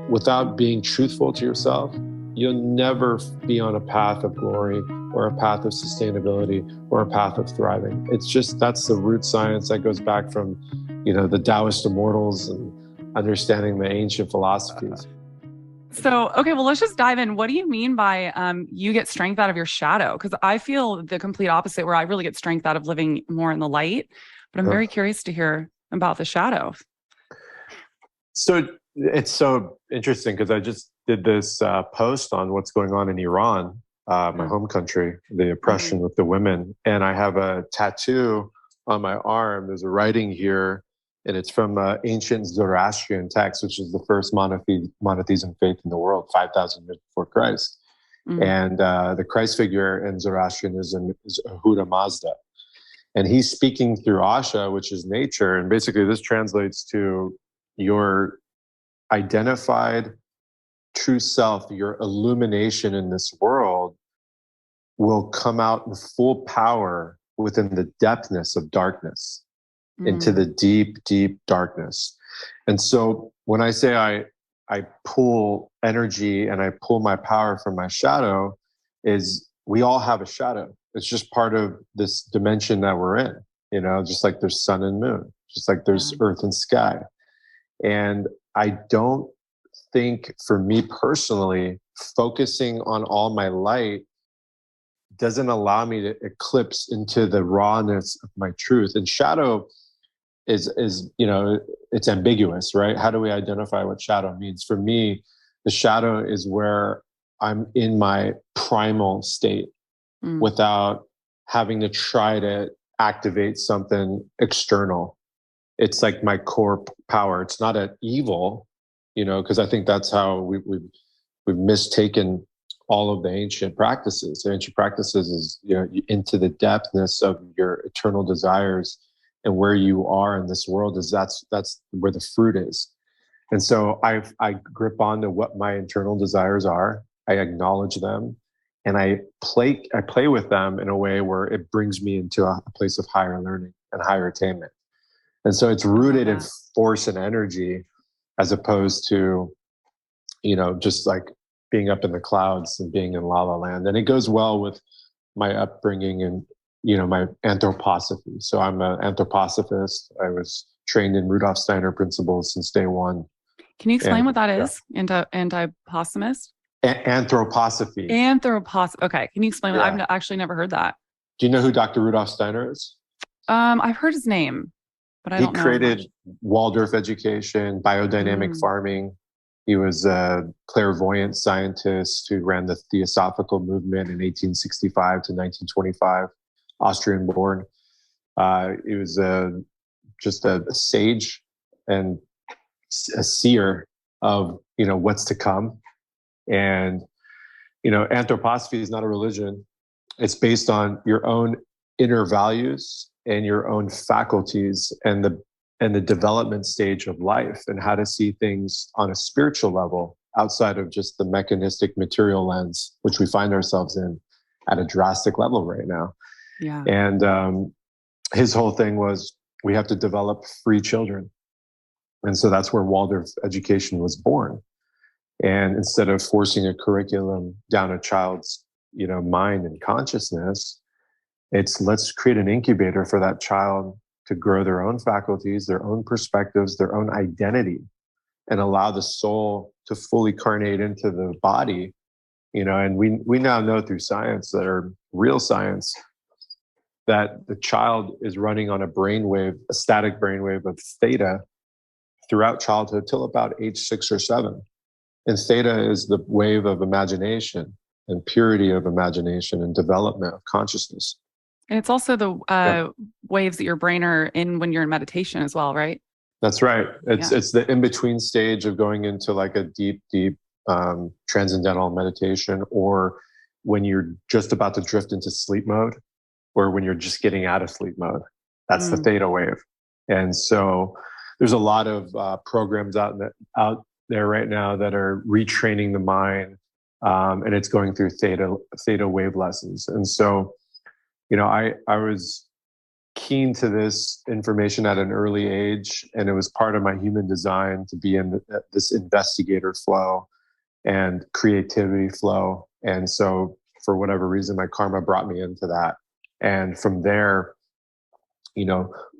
without being truthful to yourself, you'll never be on a path of glory or a path of sustainability or a path of thriving. It's just, that's the root science that goes back from, the Taoist immortals and understanding the ancient philosophies. So, okay, well, let's just dive in. What do you mean by you get strength out of your shadow? Because I feel the complete opposite, where I really get strength out of living more in the light. But I'm very curious to hear about the shadow. So it's so interesting because I just did this post on what's going on in Iran, my home country, the oppression with the women. And I have a tattoo on my arm. There's a writing here, and it's from ancient Zoroastrian text, which is the first monotheism faith in the world, 5,000 years before Christ. And the Christ figure in Zoroastrianism is Ahura Mazda. And he's speaking through Asha, which is nature. And basically this translates to your identified true self, your illumination in this world will come out in full power within the depthness of darkness, into the deep, deep darkness. And so when I say I pull energy and I pull my power from my shadow, is we all have a shadow. It's just part of this dimension that we're in, just like there's sun and moon, just like there's earth and sky. And I don't think, for me personally, focusing on all my light doesn't allow me to eclipse into the rawness of my truth. And shadow is it's ambiguous, right? How do we identify what shadow means? For me, the shadow is where I'm in my primal state without having to try to activate something external. It's like my core power. It's not an evil, because I think that's how we've mistaken all of the ancient practices. The ancient practices is, into the depthness of your eternal desires and where you are in this world is that's where the fruit is. And so I grip on to what my internal desires are. I acknowledge them, and I play with them in a way where it brings me into a place of higher learning and higher attainment. And so it's rooted in force and energy, as opposed to, just like being up in the clouds and being in La La Land. And it goes well with my upbringing and, my anthroposophy. So I'm an anthroposophist. I was trained in Rudolf Steiner principles since day one. Can you explain what that is? Anthroposophy? Anthroposophy. Okay. Can you explain what? I've actually never heard that. Do you know who Dr. Rudolf Steiner is? I've heard his name, but I don't know. He created Waldorf education, biodynamic farming. He was a clairvoyant scientist who ran the Theosophical movement in 1865 to 1925, Austrian born. He was just a sage and a seer of, what's to come. And, anthroposophy is not a religion. It's based on your own inner values and your own faculties and the development stage of life, and how to see things on a spiritual level outside of just the mechanistic material lens, which we find ourselves in at a drastic level right now. Yeah. And his whole thing was, we have to develop free children. And so that's where Waldorf education was born. And instead of forcing a curriculum down a child's, mind and consciousness, it's let's create an incubator for that child to grow their own faculties, their own perspectives, their own identity, and allow the soul to fully carnate into the body. And we now know through science, that are real science, that the child is running on a static brainwave of theta throughout childhood till about age 6 or 7. And theta is the wave of imagination and purity of imagination and development of consciousness. And it's also the waves that your brain are in when you're in meditation as well, right? That's right. It's the in-between stage of going into like a deep, deep transcendental meditation, or when you're just about to drift into sleep mode, or when you're just getting out of sleep mode. That's the theta wave. And so there's a lot of programs out there right now that are retraining the mind, and it's going through theta wave lessons. And so, I was keen to this information at an early age, and it was part of my human design to be in this investigator flow and creativity flow. And so for whatever reason, my karma brought me into that. And from there,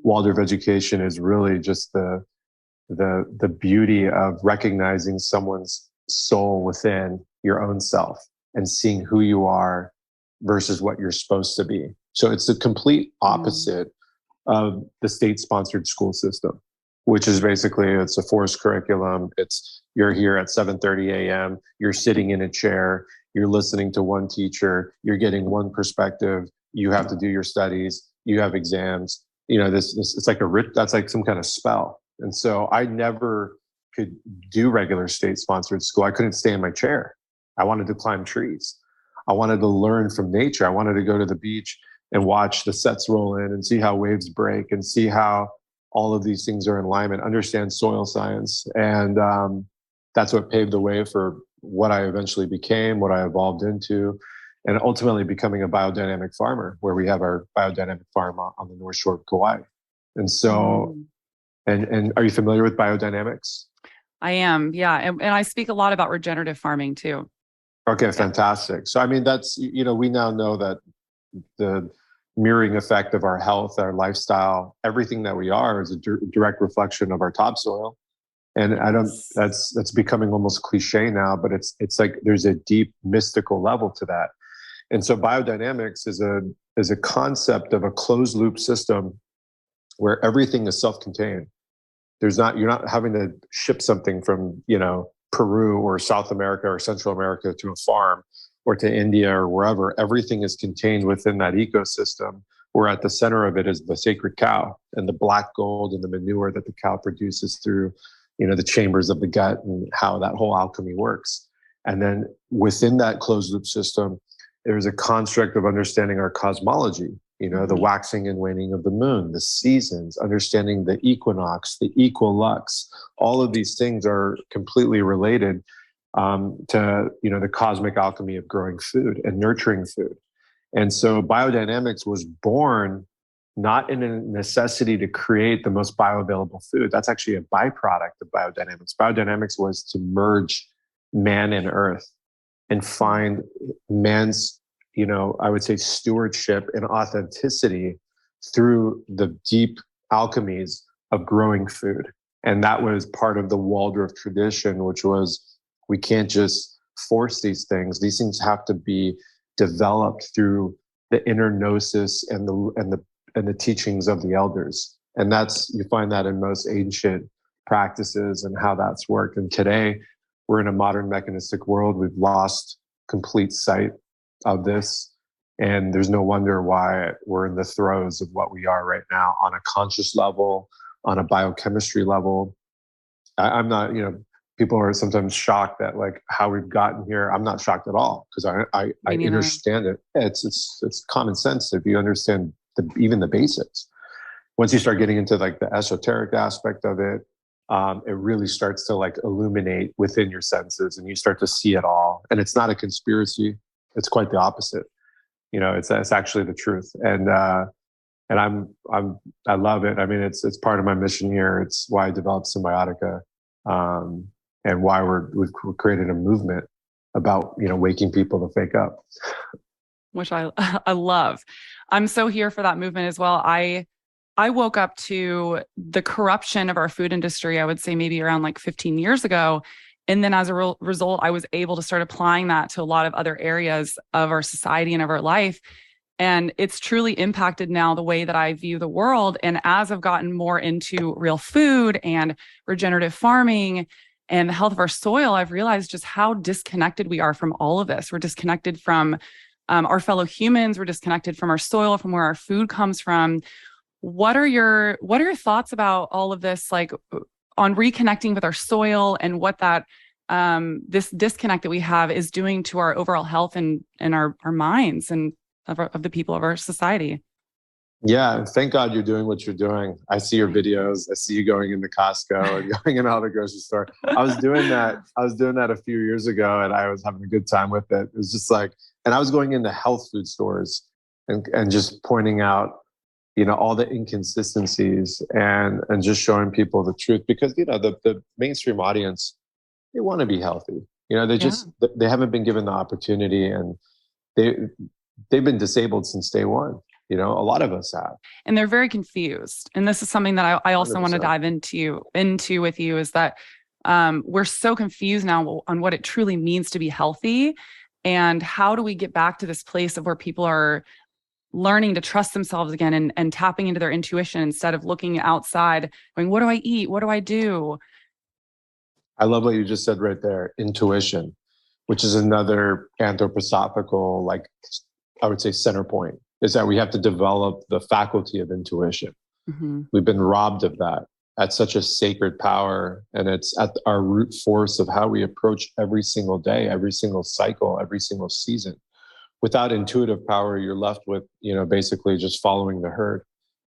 Waldorf education is really just the beauty of recognizing someone's soul within your own self and seeing who you are versus what you're supposed to be. So it's the complete opposite of the state-sponsored school system, which is basically, it's a forced curriculum. It's, you're here at 7:30 a.m., you're sitting in a chair, you're listening to one teacher, you're getting one perspective, you have to do your studies, you have exams. This it's like that's like some kind of spell. And so I never could do regular state-sponsored school. I couldn't stay in my chair. I wanted to climb trees. I wanted to learn from nature. I wanted to go to the beach and watch the sets roll in and see how waves break and see how all of these things are in alignment, understand soil science. And that's what paved the way for what I eventually became, what I evolved into, and ultimately becoming a biodynamic farmer, where we have our biodynamic farm on the North Shore of Kauai. And so, and are you familiar with biodynamics? I am, yeah. And I speak a lot about regenerative farming too. Okay, fantastic. So, I mean, that's, we now know that the mirroring effect of our health, our lifestyle, everything that we are is a direct reflection of our topsoil. And that's becoming almost cliche now, but it's like there's a deep mystical level to that. And so biodynamics is a concept of a closed loop system where everything is self-contained. You're not having to ship something from, Peru or South America or Central America to a farm or to India or wherever. Everything is contained within that ecosystem, where at the center of it is the sacred cow and the black gold and the manure that the cow produces through, the chambers of the gut, and how that whole alchemy works. And then within that closed loop system, there's a construct of understanding our cosmology, the waxing and waning of the moon, the seasons, understanding the equinox, the equilux. All of these things are completely related to, the cosmic alchemy of growing food and nurturing food. And so biodynamics was born not in a necessity to create the most bioavailable food. That's actually a byproduct of biodynamics. Biodynamics was to merge man and earth and find man's, I would say, stewardship and authenticity through the deep alchemies of growing food. And that was part of the Waldorf tradition, which was, we can't just force these things. These things have to be developed through the inner gnosis and the teachings of the elders. And you find that in most ancient practices and how that's worked. And today we're in a modern mechanistic world. We've lost complete sight of this. And there's no wonder why we're in the throes of what we are right now on a conscious level, on a biochemistry level. I'm not, people are sometimes shocked at like how we've gotten here. I'm not shocked at all, because I understand it. It's common sense if you understand even the basics. Once you start getting into like the esoteric aspect of it, it really starts to like illuminate within your senses, and you start to see it all. And it's not a conspiracy; it's quite the opposite. It's actually the truth. And I love it. I mean, it's part of my mission here. It's why I developed Cymbiotika, and why we've created a movement about waking people to wake up, which I love. I'm so here for that movement as well. I woke up to the corruption of our food industry, I would say maybe around like 15 years ago. And then as a result, I was able to start applying that to a lot of other areas of our society and of our life. And it's truly impacted now the way that I view the world. And as I've gotten more into real food and regenerative farming and the health of our soil, I've realized just how disconnected we are from all of this. We're disconnected from our fellow humans. We're disconnected from our soil, from where our food comes from. What are your thoughts about all of this, like on reconnecting with our soil and what that this disconnect that we have is doing to our overall health and our minds and of the people of our society? Yeah, thank God you're doing what you're doing. I see your videos. I see you going into Costco and going in all the grocery store. I was doing that a few years ago, and I was having a good time with it. It was just like, and I was going into health food stores and just pointing out all the inconsistencies and just showing people the truth, because, the mainstream audience, they want to be healthy. They haven't been given the opportunity, and they've been disabled since day one. A lot of us have. And they're very confused. And this is something that I also 100%. want to dive into with you, is that we're so confused now on what it truly means to be healthy. And how do we get back to this place of where people are learning to trust themselves again and tapping into their intuition instead of looking outside, going, what do I eat? What do I do? I love what you just said right there, intuition, which is another anthroposophical, I would say, center point, is that we have to develop the faculty of intuition. Mm-hmm. We've been robbed of that. That's such a sacred power. And it's at our root force of how we approach every single day, every single cycle, every single season. Without intuitive power, you're left with, basically just following the herd.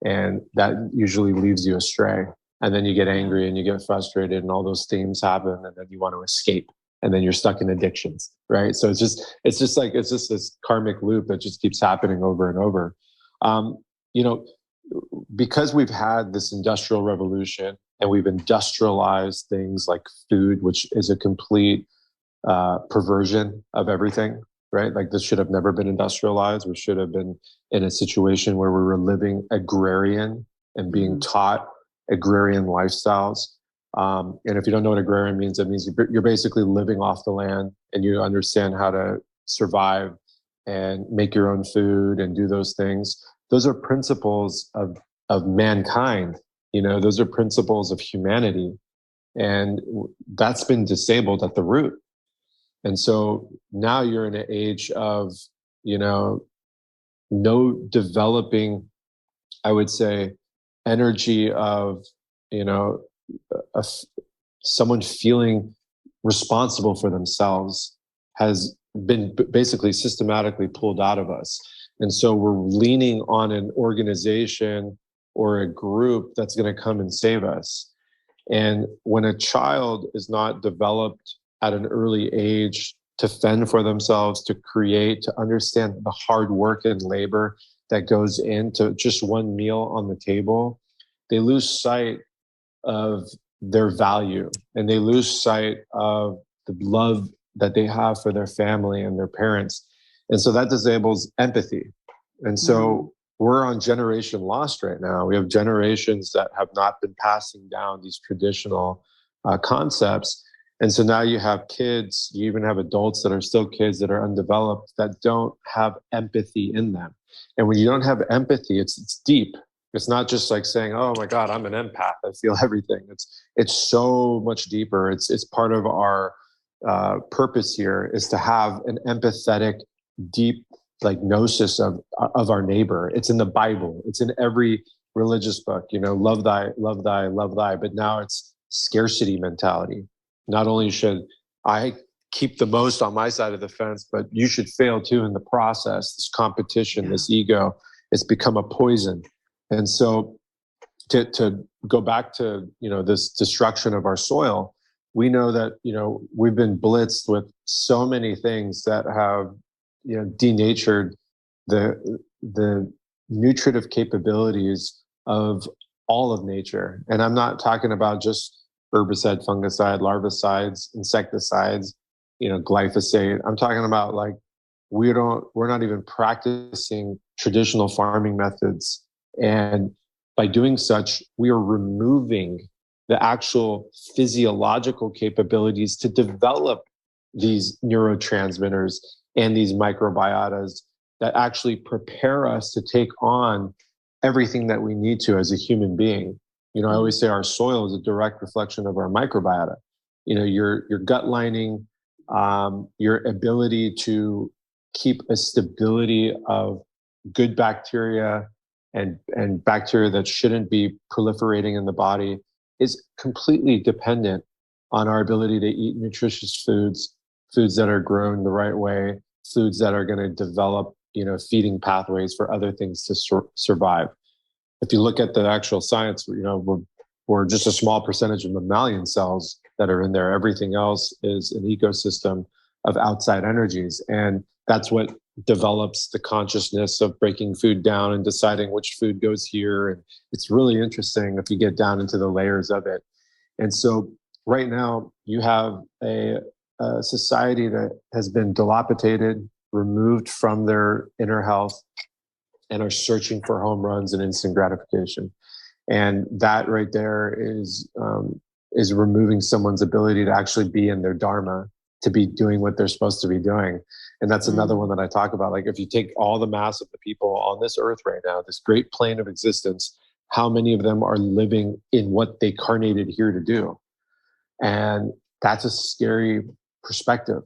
And that usually leaves you astray. And then you get angry and you get frustrated and all those themes happen. And then you want to escape. And then you're stuck in addictions, right? So it's just this karmic loop that just keeps happening over and over. Because we've had this industrial revolution and we've industrialized things like food, which is a complete perversion of everything, right? Like, this should have never been industrialized. We should have been in a situation where we were living agrarian and being taught agrarian lifestyles. And if you don't know what agrarian means, it means you're basically living off the land and you understand how to survive and make your own food and do those things. Those are principles of mankind. Those are principles of humanity. And that's been disabled at the root. And so now you're in an age of, no developing, I would say, energy of, someone feeling responsible for themselves has been basically systematically pulled out of us. And so we're leaning on an organization or a group that's going to come and save us. And when a child is not developed at an early age to fend for themselves, to create, to understand the hard work and labor that goes into just one meal on the table, they lose sight of their value, and they lose sight of the love that they have for their family and their parents. And so that disables empathy. And so we're on generation lost right now. We have generations that have not been passing down these traditional concepts. And so now you have kids, you even have adults that are still kids that are undeveloped, that don't have empathy in them. And when you don't have empathy, it's deep. It's not just like saying, oh my God, I'm an empath, I feel everything. It's so much deeper. It's part of our purpose here, is to have an empathetic, deep gnosis of our neighbor. It's in the Bible. It's in every religious book, love thy, love thy, love thy. But now it's scarcity mentality. Not only should I keep the most on my side of the fence, but you should fail too in the process. This competition, this ego, it's become a poison. And so to go back to, this destruction of our soil, we know that, we've been blitzed with so many things that have, denatured the nutritive capabilities of all of nature. And I'm not talking about just herbicide, fungicide, larvicides, insecticides, glyphosate. I'm talking about we're not even practicing traditional farming methods. And by doing such, we are removing the actual physiological capabilities to develop these neurotransmitters and these microbiotas that actually prepare us to take on everything that we need to as a human being. I always say our soil is a direct reflection of our microbiota. Your gut lining, your ability to keep a stability of good bacteria and bacteria that shouldn't be proliferating in the body is completely dependent on our ability to eat nutritious foods that are grown the right way, foods that are going to develop, feeding pathways for other things to survive. If you look at the actual science, we're just a small percentage of mammalian cells that are in there. Everything else is an ecosystem of outside energies. And That's what develops the consciousness of breaking food down and deciding which food goes here. And it's really interesting if you get down into the layers of it. And so right now you have a society that has been dilapidated, removed from their inner health, and are searching for home runs and instant gratification. And that right there is removing someone's ability to actually be in their dharma, to be doing what they're supposed to be doing. And that's another one that I talk about. Like, if you take all the mass of the people on this earth right now, this great plane of existence, how many of them are living in what they carnated here to do? And that's a scary perspective,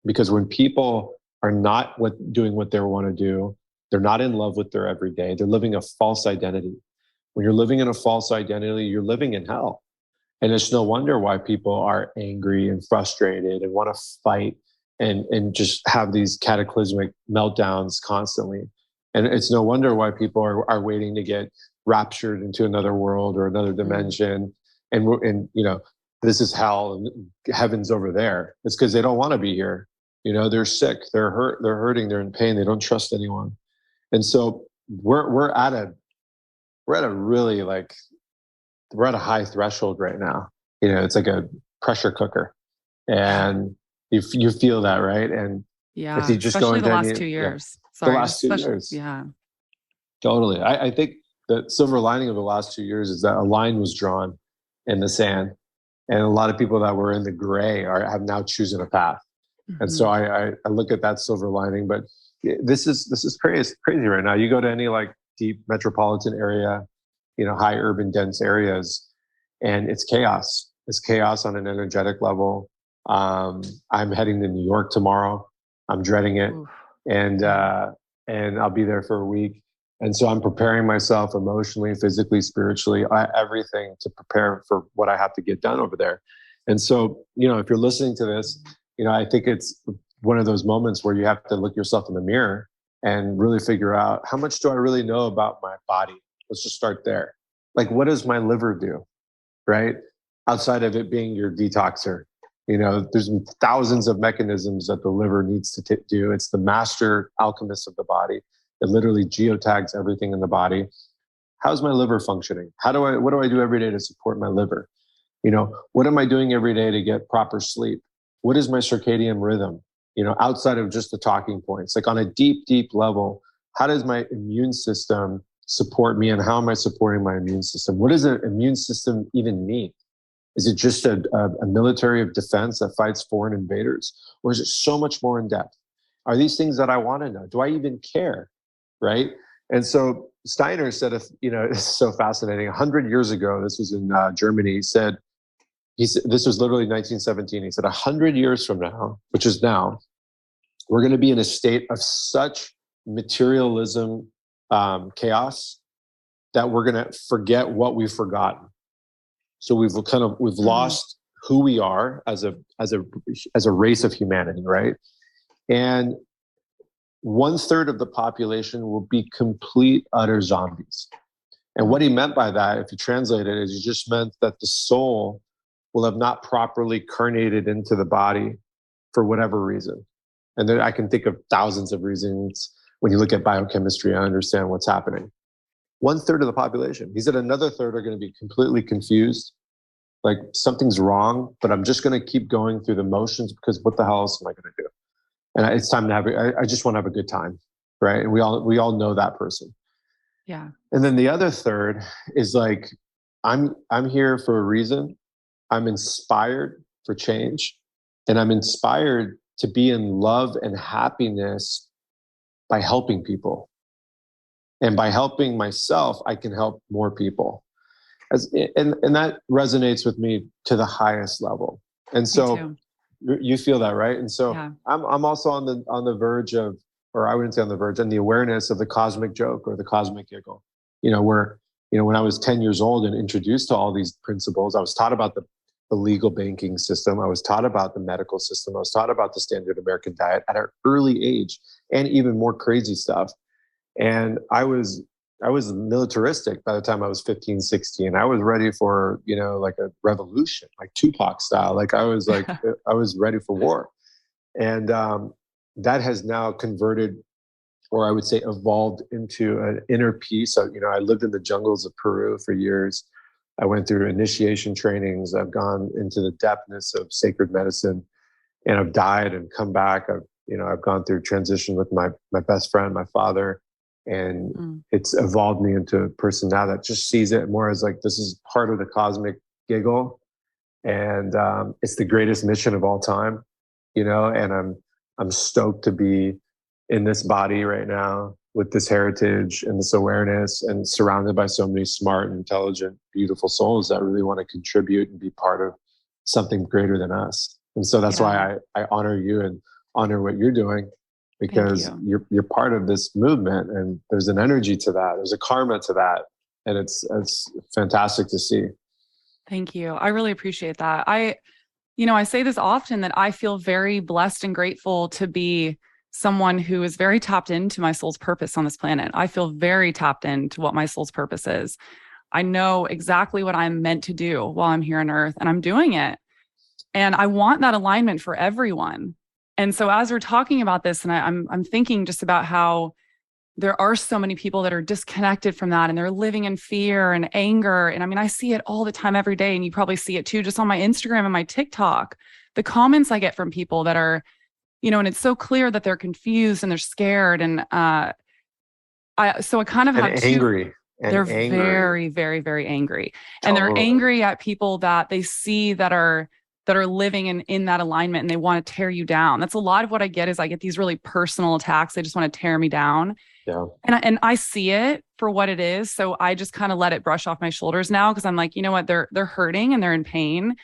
because when people are not doing what they want to do, they're not in love with their everyday, they're living a false identity. When you're living in a false identity, you're living in hell. And it's no wonder why people are angry and frustrated and want to fight and just have these cataclysmic meltdowns constantly. And it's no wonder why people are waiting to get raptured into another world or another dimension. And you know, this is hell and heaven's over there. It's because they don't want to be here. You know, they're sick, they're hurt, they're hurting, they're in pain, they don't trust anyone. And so we're at a really, like, we're at a high threshold right now. You know, it's like a pressure cooker, and you feel that, right? And if you just especially go into the last 2 years. the last 2 years, totally. I think the silver lining of the last 2 years is that a line was drawn in the sand, and a lot of people that were in the gray have now chosen a path. And so I look at that silver lining. But this is crazy right now. You go to any like deep metropolitan area, you know, high urban dense areas, and it's chaos. It's chaos on an energetic level. I'm heading to New York tomorrow. I'm dreading it. And I'll be there for a week. And so I'm preparing myself emotionally, physically, spiritually, everything to prepare for what I have to get done over there. And so, you know, if you're listening to this, you know, I think it's one of those moments where you have to look yourself in the mirror and really figure out, how much do I really know about my body? Let's just start there. Like, what does my liver do, right? Outside of it being your detoxer. You know, there's thousands of mechanisms that the liver needs to do. It's the master alchemist of the body. It literally geotags everything in the body. How's my liver functioning? What do I do every day to support my liver? You know, what am I doing every day to get proper sleep? What is my circadian rhythm? You know, outside of just the talking points, like on a deep, deep level, how does my immune system support me, and how am I supporting my immune system? What does an immune system even mean? Is it just a military of defense that fights foreign invaders? Or is it so much more in depth? Are these things that I want to know? Do I even care? Right? And so Steiner said, you know, it's so fascinating. 100 years ago, this was in Germany, he said, this was literally 1917. He said, 100 years from now, which is now, we're going to be in a state of such materialism, chaos, that we're going to forget what we've forgotten. So we've lost who we are as a race of humanity, right? And 1/3 of the population will be complete, utter zombies. And what he meant by that, if you translate it, is he just meant that the soul will have not properly carnated into the body for whatever reason. And then I can think of thousands of reasons. When you look at biochemistry, I understand what's happening. 1/3 of the population. He said another third are going to be completely confused. Like, something's wrong, but I'm just going to keep going through the motions, because what the hell else am I going to do? And it's time to I just want to have a good time, right? And we all know that person. Yeah. And then the other third is like, I'm here for a reason. I'm inspired for change, and I'm inspired to be in love and happiness by helping people. And by helping myself, I can help more people. And that resonates with me to the highest level. And so you feel that, right? And so I'm also on the verge of, or I wouldn't say on the verge, on the awareness of the cosmic joke or the cosmic giggle. You know, where, you know, when I was 10 years old and introduced to all these principles, I was taught about the legal banking system. I was taught about the medical system. I was taught about the standard American diet at an early age, and even more crazy stuff. And I was militaristic by the time I was 15, 16. I was ready for, you know, like a revolution, like Tupac style. Like I was ready for war. And that has now converted, or I would say evolved into an inner peace. So, I lived in the jungles of Peru for years. I went through initiation trainings. I've gone into the depthness of sacred medicine, and I've died and come back. I've gone through transition with my best friend, my father, and it's evolved me into a person now that just sees it more as like, this is part of the cosmic giggle. And it's the greatest mission of all time, and I'm stoked to be in this body right now with this heritage and this awareness, and surrounded by so many smart, intelligent, beautiful souls that really want to contribute and be part of something greater than us. And so that's why I honor you and honor what you're doing, because you're part of this movement, and there's an energy to that. There's a karma to that. And it's fantastic to see. Thank you. I really appreciate that. I say this often, that I feel very blessed and grateful to be someone who is very tapped into my soul's purpose on this planet. I feel very tapped into what my soul's purpose is. I know exactly what I'm meant to do while I'm here on earth, and I'm doing it. And I want that alignment for everyone. And so as we're talking about this, and I'm thinking just about how there are so many people that are disconnected from that, and they're living in fear and anger. And I mean, I see it all the time, every day. And you probably see it too, just on my Instagram and my TikTok, the comments I get from people that are, and it's so clear that they're confused and they're scared. And I kind of have angry. They're very, very, very angry. And they're angry at people that they see that are living in that alignment, and they want to tear you down. That's a lot of what I get. Is I get these really personal attacks. They just want to tear me down. Yeah. And I see it for what it is. So I just kind of let it brush off my shoulders now, because I'm like, you know what, they're hurting and they're in pain.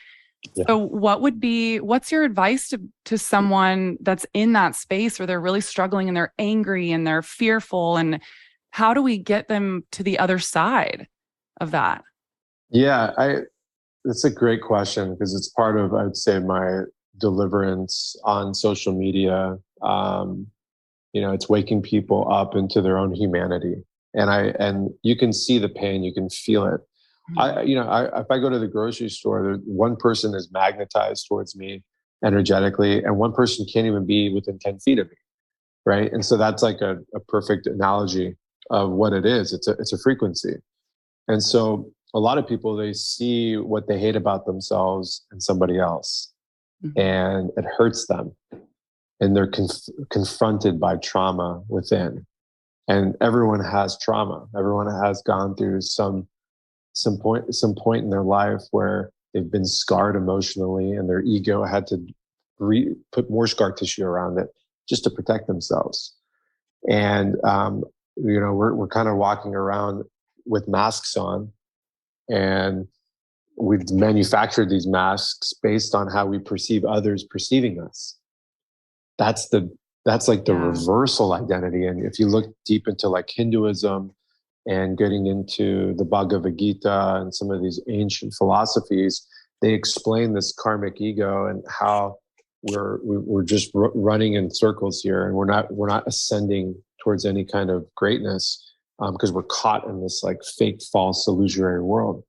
Yeah. So what's your advice to someone that's in that space where they're really struggling and they're angry and they're fearful, and how do we get them to the other side of that? Yeah, that's a great question, because it's part of, I would say, my deliverance on social media. It's waking people up into their own humanity, and you can see the pain, you can feel it. If I go to the grocery store, one person is magnetized towards me energetically, and one person can't even be within 10 feet of me, right? And so that's like a perfect analogy of what it is. It's a frequency. And so a lot of people, they see what they hate about themselves in somebody else, and it hurts them. And they're confronted by trauma within. And everyone has trauma. Everyone has gone through some point in their life where they've been scarred emotionally, and their ego had to put more scar tissue around it just to protect themselves. And we're kind of walking around with masks on, and we've manufactured these masks based on how we perceive others perceiving us. That's like the reversal identity. And if you look deep into like Hinduism and getting into the Bhagavad Gita and some of these ancient philosophies, they explain this karmic ego and how we're just running in circles here, and we're not ascending towards any kind of greatness, because we're caught in this like fake, false, illusory world.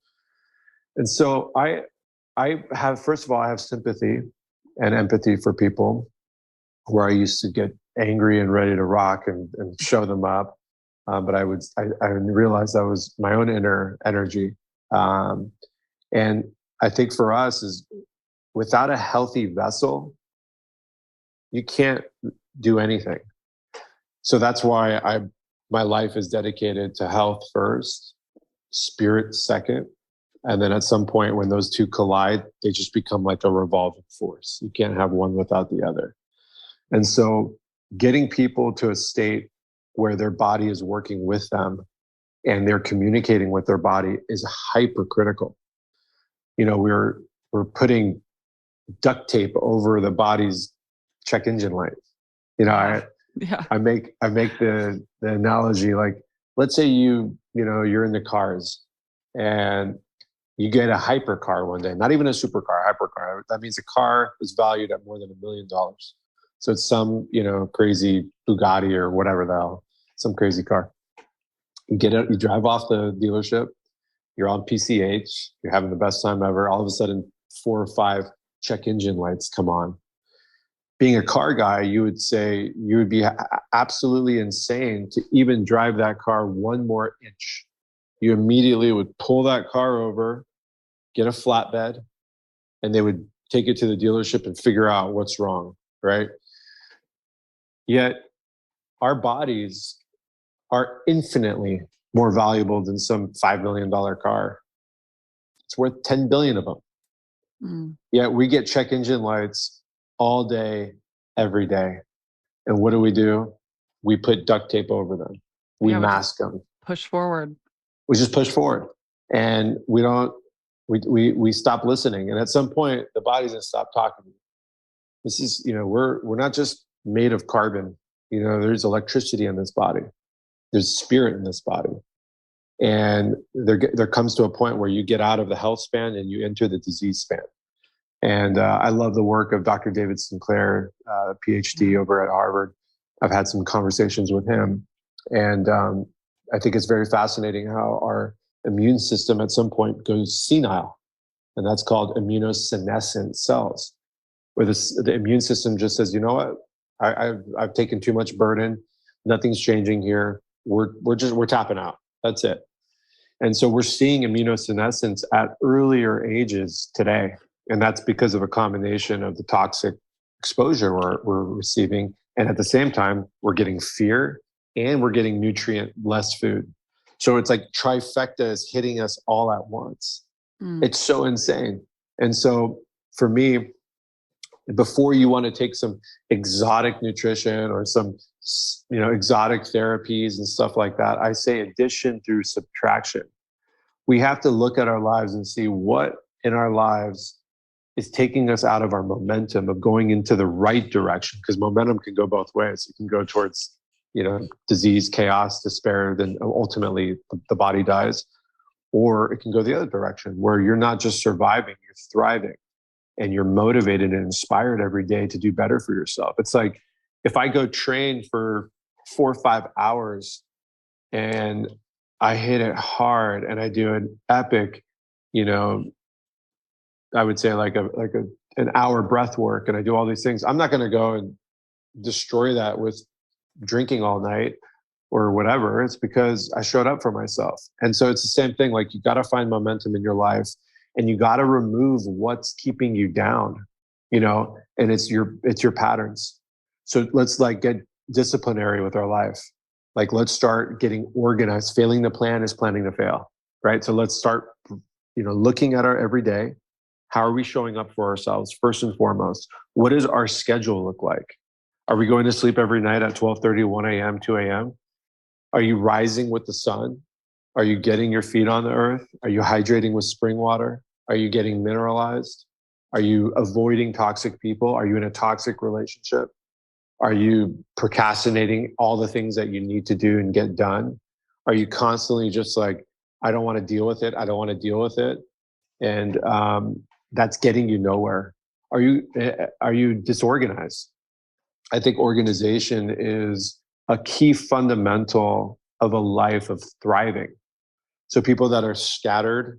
And so I have sympathy and empathy for people, where I used to get angry and ready to rock and show them up. But I realized that was my own inner energy. And I think for us is, without a healthy vessel, you can't do anything. So that's why my life is dedicated to health first, spirit second. And then at some point when those two collide, they just become like a revolving force. You can't have one without the other. And so getting people to a state where their body is working with them and they're communicating with their body is hypercritical. We're putting duct tape over the body's check engine light. I make the analogy, like, let's say you're in the cars and you get a hypercar one day, not even a supercar, a hypercar. That means a car is valued at more than $1 million. So it's some, crazy Bugatti or whatever the hell, some crazy car. You get it, you drive off the dealership, you're on PCH, you're having the best time ever. All of a sudden, 4 or 5 check engine lights come on, being a car guy, you would say you would be absolutely insane to even drive that car one more inch. You immediately would pull that car over, get a flatbed, and they would take it to the dealership and figure out what's wrong, right? Yet our bodies are infinitely more valuable than some $5 million car. It's worth 10 billion of them. Mm. Yet we get check engine lights all day, every day. And what do? We put duct tape over them. We mask them. Push forward. We just push forward. And we stop listening. And at some point, the body's gonna stop talking. This is, we're not just made of carbon. There's electricity in this body. There's spirit in this body. And there comes to a point where you get out of the health span and you enter the disease span. And I love the work of Dr. David Sinclair, PhD over at Harvard. I've had some conversations with him. And I think it's very fascinating how our immune system at some point goes senile. And that's called immunosenescent cells, where the immune system just says, you know what, I've taken too much burden. Nothing's changing here. We're tapping out. That's it. And so we're seeing immunosenescence at earlier ages today. And that's because of a combination of the toxic exposure we're receiving. And at the same time, we're getting fear and we're getting nutrient-less food. So it's like trifecta is hitting us all at once. It's so insane. And so for me, before you want to take some exotic nutrition or some exotic therapies and stuff like that, I say addition through subtraction. We have to look at our lives and see what in our lives is taking us out of our momentum of going into the right direction, because momentum can go both ways. It can go towards disease, chaos, despair, then ultimately the body dies. Or it can go the other direction where you're not just surviving, you're thriving and you're motivated and inspired every day to do better for yourself. It's like if I go train for 4 or 5 hours and I hit it hard and I do an epic, I would say like an hour breath work and I do all these things, I'm not going to go and destroy that with drinking all night or whatever. It's because I showed up for myself. And so it's the same thing. Like you got to find momentum in your life and you got to remove what's keeping you down, and it's your patterns. So let's get disciplinary with our life. Like let's start getting organized. Failing the plan is planning to fail, right? So let's start, looking at our everyday. How are we showing up for ourselves? First and foremost, what does our schedule look like? Are we going to sleep every night at 12:30, 1 a.m., 2 a.m.? Are you rising with the sun? Are you getting your feet on the earth? Are you hydrating with spring water? Are you getting mineralized? Are you avoiding toxic people? Are you in a toxic relationship? Are you procrastinating all the things that you need to do and get done? Are you constantly just like, I don't want to deal with it. I don't want to deal with it. And that's getting you nowhere. Are you disorganized? I think organization is a key fundamental of a life of thriving. So people that are scattered,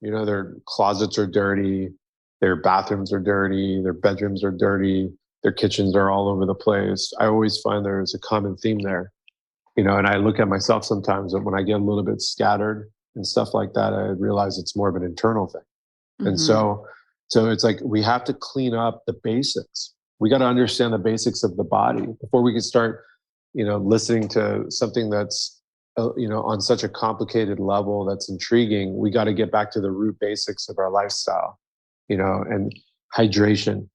their closets are dirty, their bathrooms are dirty, their bedrooms are dirty, their kitchens are all over the place. I always find there's a common theme there, and I look at myself sometimes when I get a little bit scattered and stuff like that, I realize it's more of an internal thing. Mm-hmm. And so it's like we have to clean up the basics. We got to understand the basics of the body before we can start, listening to something that's, on such a complicated level that's intriguing. We got to get back to the root basics of our lifestyle, and hydration.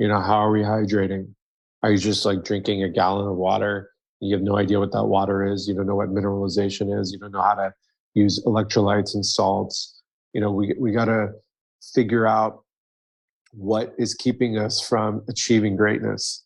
How are we hydrating? Are you just like drinking a gallon of water? You have no idea what that water is. You don't know what mineralization is. You don't know how to use electrolytes and salts. We got to figure out what is keeping us from achieving greatness.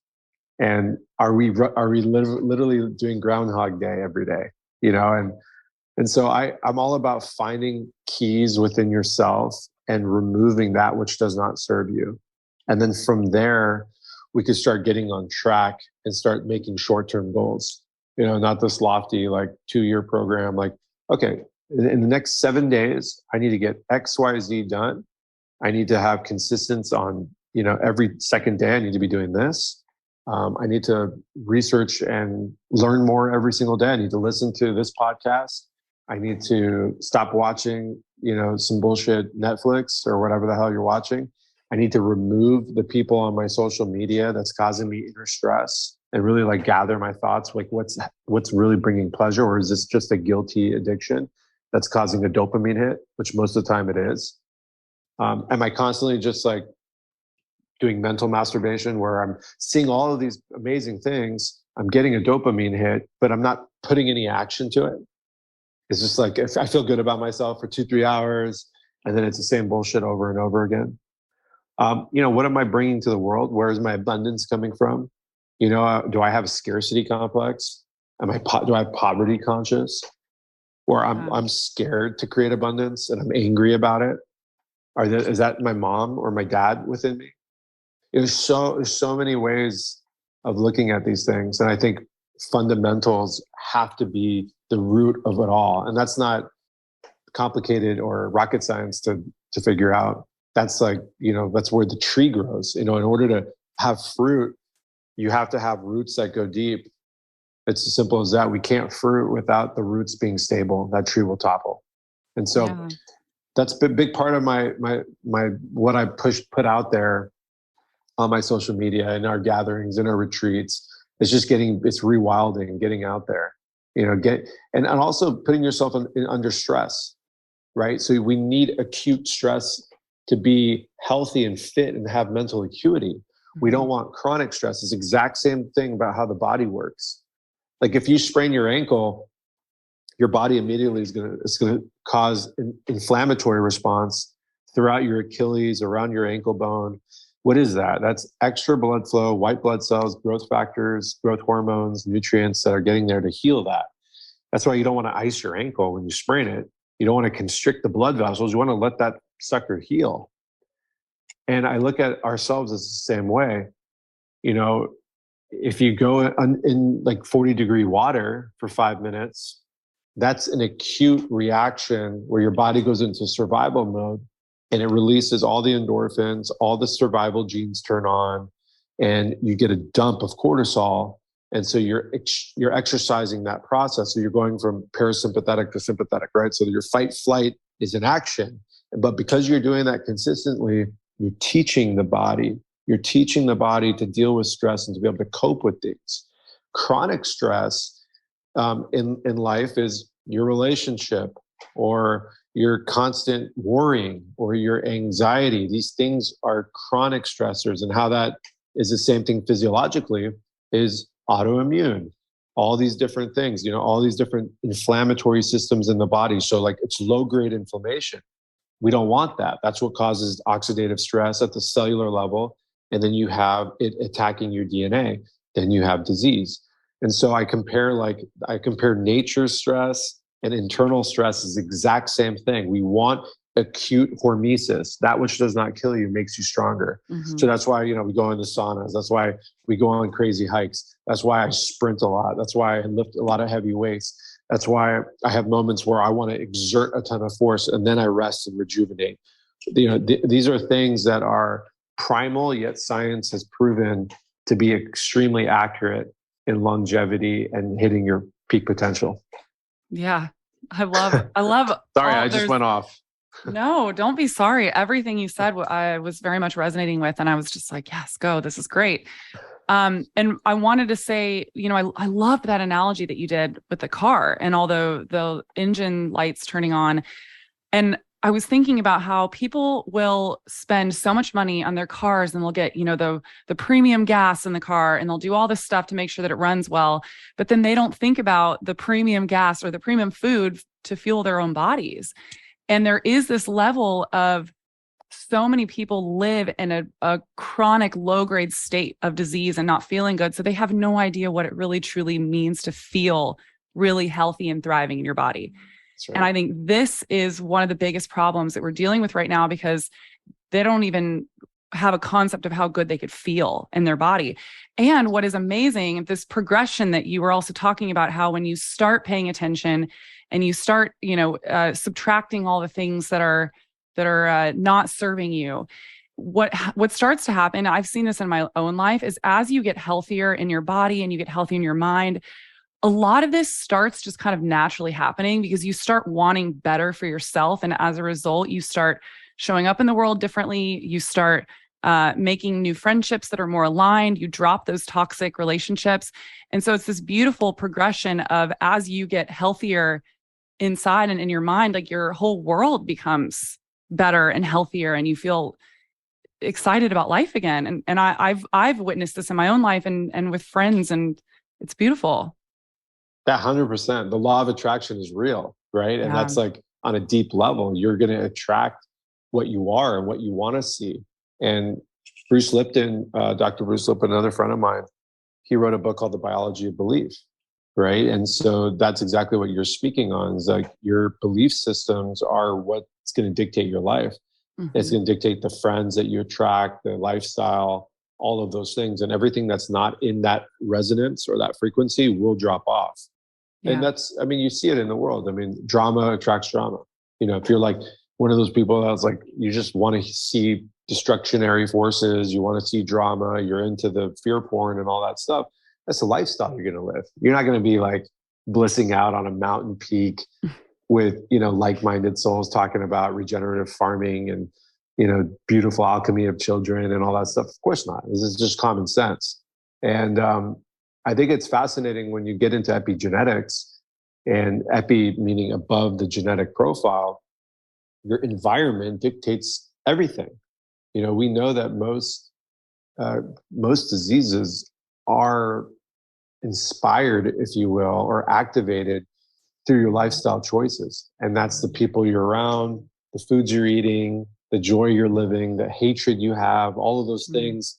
And are we literally doing Groundhog Day every day? And so I'm all about finding keys within yourself and removing that which does not serve you. And then from there, we could start getting on track and start making short-term goals. Not this lofty, 2-year program. Like, okay, in the next 7 days, I need to get X, Y, Z done. I need to have consistency on every second day I need to be doing this. I need to research and learn more every single day. I need to listen to this podcast. I need to stop watching, some bullshit Netflix or whatever the hell you're watching. I need to remove the people on my social media that's causing me inner stress and really like gather my thoughts. Like what's really bringing pleasure, or is this just a guilty addiction that's causing a dopamine hit, which most of the time it is? Am I constantly just like doing mental masturbation where I'm seeing all of these amazing things, I'm getting a dopamine hit, but I'm not putting any action to it? It's just like, if I feel good about myself for 2-3 hours, and then it's the same bullshit over and over again. What am I bringing to the world? Where is my abundance coming from? Do I have a scarcity complex? Do I have poverty conscious? Or I'm scared to create abundance and I'm angry about it? Is that my mom or my dad within me? There's so many ways of looking at these things. And I think fundamentals have to be the root of it all. And that's not complicated or rocket science to figure out. That's like, that's where the tree grows. In order to have fruit, you have to have roots that go deep. It's as simple as that. We can't fruit without the roots being stable. That tree will topple. And so that's a big part of my what I put out there on my social media, in our gatherings, in our retreats. It's just it's rewilding and getting out there, and also putting yourself under stress, right? So we need acute stress to be healthy and fit and have mental acuity. We don't want chronic stress. It's the exact same thing about how the body works. Like if you sprain your ankle, your body immediately is going to cause an inflammatory response throughout your Achilles, around your ankle bone. What is that? That's extra blood flow, white blood cells, growth factors, growth hormones, nutrients that are getting there to heal that. That's why you don't want to ice your ankle when you sprain it. You don't want to constrict the blood vessels. You want to let that sucker heal. And I look at ourselves as the same way. If you go in like 40-degree water for 5 minutes, that's an acute reaction where your body goes into survival mode and it releases all the endorphins, all the survival genes turn on, and you get a dump of cortisol. And so you're exercising that process. So you're going from parasympathetic to sympathetic, right? So your fight flight is in action. But because you're doing that consistently, you're teaching the body to deal with stress and to be able to cope with things. Chronic stress in life is your relationship or your constant worrying or your anxiety. These things are chronic stressors, and how that is the same thing physiologically is autoimmune. All these different things, all these different inflammatory systems in the body. So like it's low-grade inflammation. We don't want that. That's what causes oxidative stress at the cellular level. And then you have it attacking your DNA. Then you have disease. And so I compare nature's stress and internal stress is the exact same thing. We want acute hormesis. That which does not kill you makes you stronger. Mm-hmm. So that's why, we go into saunas. That's why we go on crazy hikes. That's why I sprint a lot. That's why I lift a lot of heavy weights. That's why I have moments where I want to exert a ton of force and then I rest and rejuvenate. These are things that are primal, yet science has proven to be extremely accurate in longevity and hitting your peak potential. Yeah. I love. Sorry, I just went off. No, don't be sorry. Everything you said, I was very much resonating with, and I was just like, yes, go. This is great. And I wanted to say, I love that analogy that you did with the car and all the engine lights turning on. And I was thinking about how people will spend so much money on their cars and they'll get, the premium gas in the car and they'll do all this stuff to make sure that it runs well. But then they don't think about the premium gas or the premium food to fuel their own bodies. And there is this level of so many people live in a chronic low-grade state of disease and not feeling good. So they have no idea what it really truly means to feel really healthy and thriving in your body. Right. And I think this is one of the biggest problems that we're dealing with right now, because they don't even have a concept of how good they could feel in their body. And what is amazing, this progression that you were also talking about, how when you start paying attention and you start, subtracting all the things that are not serving you, what starts to happen, I've seen this in my own life, is as you get healthier in your body and you get healthy in your mind, a lot of this starts just kind of naturally happening because you start wanting better for yourself. And as a result, you start showing up in the world differently. You start making new friendships that are more aligned. You drop those toxic relationships. And so it's this beautiful progression of, as you get healthier inside and in your mind, like your whole world becomes better and healthier, and you feel excited about life again. And I've witnessed this in my own life and with friends, and it's beautiful. That 100%. The law of attraction is real, right? And that's like on a deep level, you're going to attract what you are and what you want to see. And Bruce Lipton, Dr. Bruce Lipton, another friend of mine, he wrote a book called The Biology of Belief, right? And so that's exactly what you're speaking on, is like your belief systems are what's going to dictate your life. Mm-hmm. It's going to dictate the friends that you attract, the lifestyle, all of those things. And everything that's not in that resonance or that frequency will drop off. Yeah. And that's, I mean, you see it in the world. I mean, drama attracts drama. You know, if you're like one of those people that's like, you just want to see destructionary forces, you want to see drama, you're into the fear porn and all that stuff, that's the lifestyle you're going to live. You're not going to be like blissing out on a mountain peak with, you know, like-minded souls talking about regenerative farming and, you know, beautiful alchemy of children and all that stuff. Of course not. This is just common sense. And I think it's fascinating when you get into epigenetics, and epi meaning above the genetic profile, your environment dictates everything. You know, we know that most diseases are inspired, if you will, or activated through your lifestyle choices. And that's the people you're around, the foods you're eating, the joy you're living, the hatred you have, all of those things.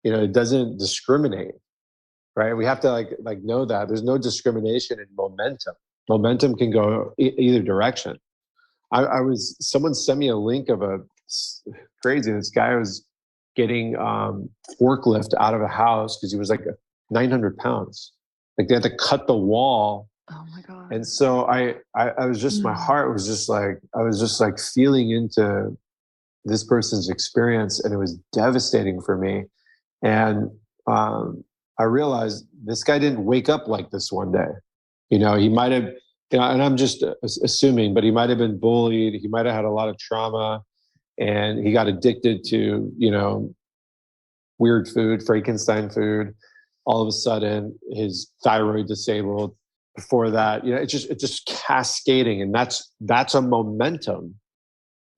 You know, it doesn't discriminate, right? We have to like know that there's no discrimination in momentum. Momentum can go either direction. Someone sent me a link of this guy was getting forklift out of a house because he was like 900 pounds. Like they had to cut the wall. Oh my God. And so I was just, my heart was just like, I was just like feeling into this person's experience, and it was devastating for me. And I realized this guy didn't wake up like this one day. You know, he might have, you know, and I'm just assuming, but he might have been bullied. He might have had a lot of trauma, and he got addicted to, you know, weird food, Frankenstein food. All of a sudden, his thyroid disabled. Before that, you know, it's just cascading, and that's a momentum.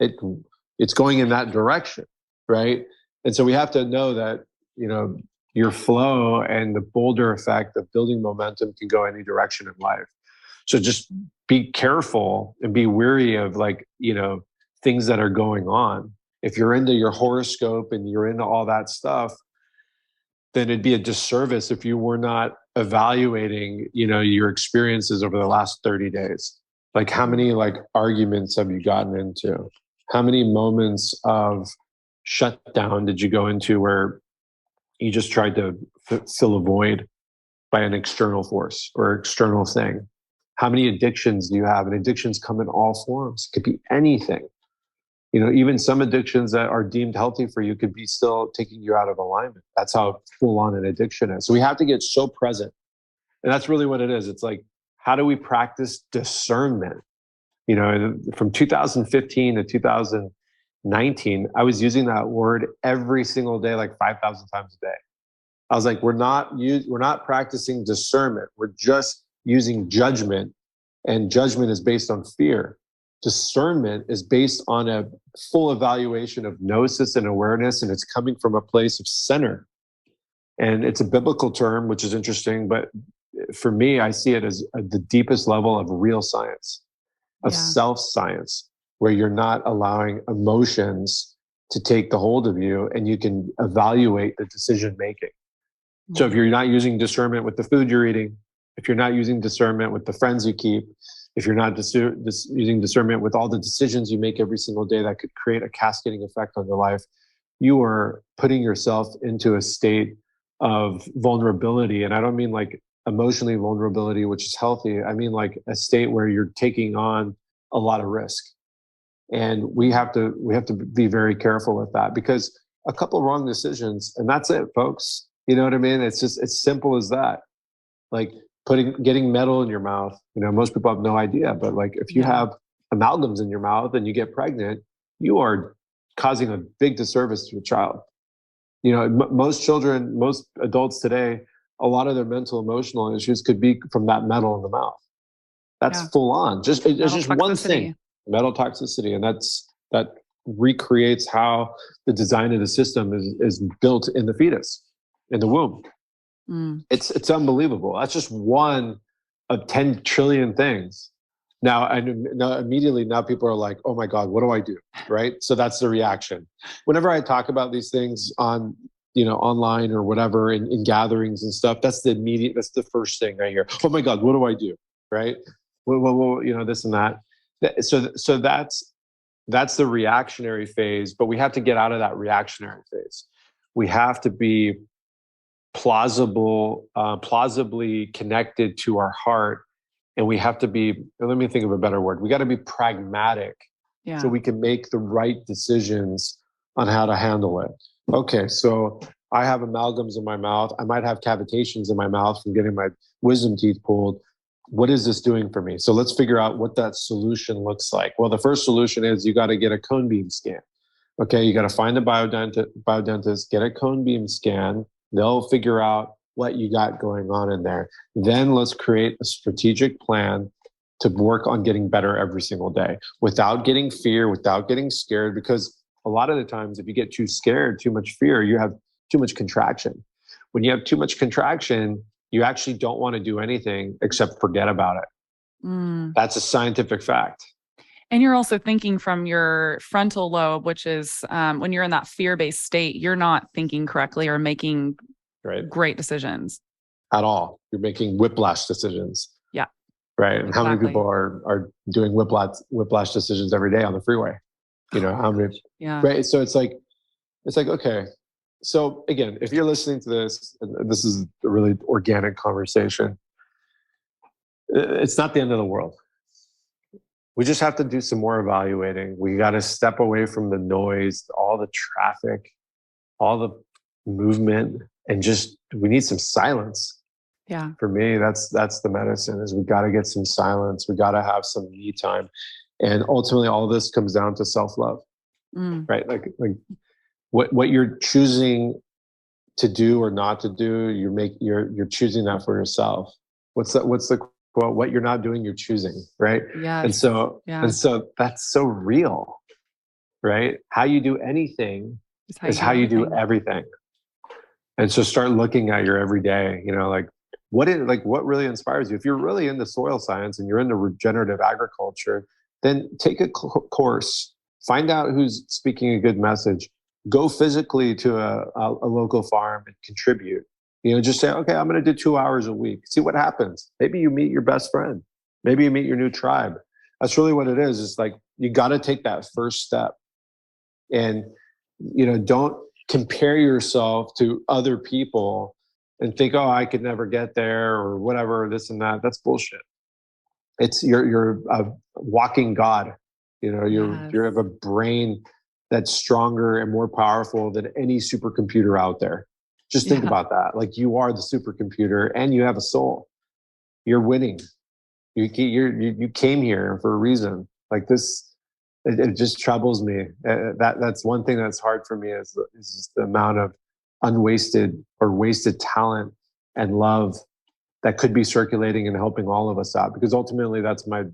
It's going in that direction, right? And so we have to know that, you know, your flow and the boulder effect of building momentum can go any direction in life. So just be careful and be wary of, like, you know, things that are going on. If you're into your horoscope and you're into all that stuff, then it'd be a disservice if you were not evaluating, you know, your experiences over the last 30 days. Like, how many like arguments have you gotten into? How many moments of shutdown did you go into where you just tried to fill a void by an external force or external thing? How many addictions do you have? And addictions come in all forms. It could be anything. You know, even some addictions that are deemed healthy for you could be still taking you out of alignment. That's how full on an addiction is. So we have to get so present. And that's really what it is. It's like, how do we practice discernment? You know, from 2015 to 2019, I was using that word every single day, like 5,000 times a day. I was like, we're not practicing discernment. We're just using judgment. And judgment is based on fear. Discernment is based on a full evaluation of gnosis and awareness, and it's coming from a place of center. And it's a biblical term, which is interesting, but for me, I see it as the deepest level of real science, of self-science, where you're not allowing emotions to take the hold of you, and you can evaluate the decision making. Mm-hmm. So if you're not using discernment with the food you're eating, if you're not using discernment with the friends you keep, if you're not using discernment with all the decisions you make every single day that could create a cascading effect on your life, you are putting yourself into a state of vulnerability. And I don't mean like emotionally vulnerability, which is healthy. I mean like a state where you're taking on a lot of risk. And we have to be very careful with that, because a couple of wrong decisions and that's it, folks. You know what I mean? It's just as simple as that. Like getting metal in your mouth. Most people have no idea, but like if you have amalgams in your mouth and you get pregnant, you are causing a big disservice to a child. Most children, most adults today, a lot of their mental, emotional issues could be from that metal in the mouth. That's full on. It's just one thing, metal toxicity. And that recreates how the design of the system is built in the fetus, in the womb. It's unbelievable. That's just one of 10 trillion things. Now immediately people are like, oh my God, what do I do? Right? So that's the reaction. Whenever I talk about these things on, online or whatever in gatherings and stuff, that's the first thing I hear. Oh my God, what do I do? Right? Well, this and that. So that's the reactionary phase, but we have to get out of that reactionary phase. We have to be plausibly connected to our heart. And we have to be, let me think of a better word. We got to be pragmatic so we can make the right decisions on how to handle it. Okay, so I have amalgams in my mouth. I might have cavitations in my mouth from getting my wisdom teeth pulled. What is this doing for me? So let's figure out what that solution looks like. Well, the first solution is you got to get a cone beam scan. Okay, you got to find the biodentist, get a cone beam scan. They'll figure out what you got going on in there. Then let's create a strategic plan to work on getting better every single day without getting fear, without getting scared, because a lot of the times if you get too scared, too much fear, you have too much contraction. When you have too much contraction, you actually don't want to do anything except forget about it. That's a scientific fact. And you're also thinking from your frontal lobe, which is when you're in that fear-based state, you're not thinking correctly or making great decisions at all. You're making whiplash decisions. Yeah. Right. And how many people are doing whiplash decisions every day on the freeway? How many? Yeah. Right. So it's like, okay. So again, if you're listening to this, and this is a really organic conversation, it's not the end of the world. We just have to do some more evaluating. We got to step away from the noise, all the traffic, all the movement, and we need some silence. Yeah. For me, that's the medicine, is we got to get some silence. We got to have some me time. And ultimately all this comes down to self-love, right? Like what you're choosing to do or not to do, you're choosing that for yourself. What's the quote? What you're not doing, you're choosing, right? Yeah. And so that's so real, right? How you do anything is how you do everything. And so start looking at your everyday, what really inspires you. If you're really into soil science and you're into regenerative agriculture, then take a course, find out who's speaking a good message, go physically to a local farm and contribute. Just say, okay, I'm going to do 2 hours a week. See what happens. Maybe you meet your best friend. Maybe you meet your new tribe. That's really what it is. It's like, you got to take that first step. And, don't compare yourself to other people and think, oh, I could never get there or whatever, this and that. That's bullshit. It's you're a walking God. You have a brain that's stronger and more powerful than any supercomputer out there. Just think about that. Like, you are the supercomputer and you have a soul. You're winning. You came here for a reason. Like this, it just troubles me. That's one thing that's hard for me is just the amount of unwasted or wasted talent and love that could be circulating and helping all of us out. Because ultimately, that's my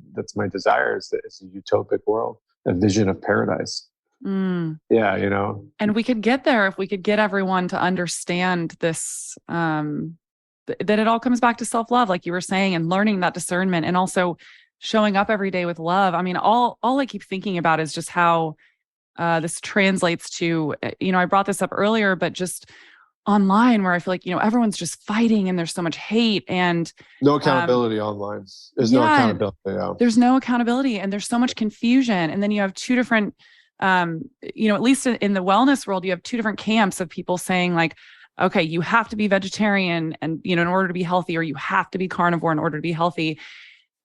desire. Is a utopic world, a vision of paradise. Yeah, And we could get there if we could get everyone to understand this, that it all comes back to self-love, like you were saying, and learning that discernment, and also showing up every day with love. I mean, all I keep thinking about is just how this translates to, I brought this up earlier, but just online, where I feel like, everyone's just fighting and there's so much hate and no accountability online. There's no accountability. Yeah. There's no accountability and there's so much confusion. And then you have two different, at least in the wellness world, you have two different camps of people saying like, okay, you have to be vegetarian and, in order to be healthy, or you have to be carnivore in order to be healthy.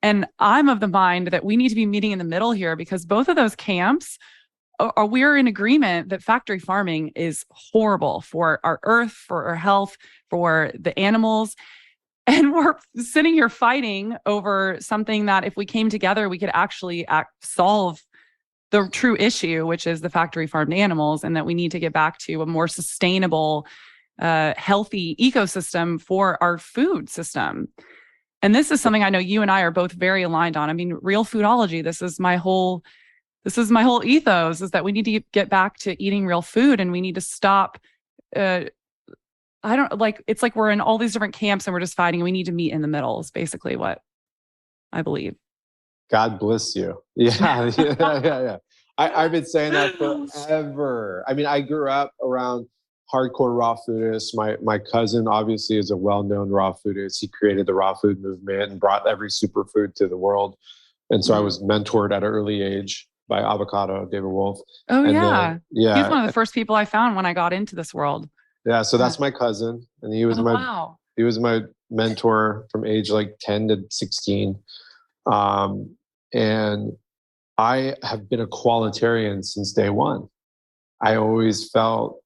And I'm of the mind that we need to be meeting in the middle here, because both of those camps we're in agreement that factory farming is horrible for our earth, for our health, for the animals. And we're sitting here fighting over something that if we came together, we could actually solve the true issue, which is the factory farmed animals, and that we need to get back to a more sustainable, healthy ecosystem for our food system. And this is something I know you and I are both very aligned on. I mean, Realfoodology, this is my whole ethos, is that we need to get back to eating real food, and we need to stop. It's like we're in all these different camps and we're just fighting, and we need to meet in the middle is basically what I believe. God bless you. Yeah. Yeah. I've been saying that forever. I mean, I grew up around hardcore raw foodists. My cousin obviously is a well-known raw foodist. He created the raw food movement and brought every superfood to the world. And so I was mentored at an early age by Avocado, David Wolf. Oh, and yeah. He's one of the first people I found when I got into this world. Yeah. So that's my cousin. And he was he was my mentor from age like 10 to 16. And I have been a qualitarian since day one. I always felt,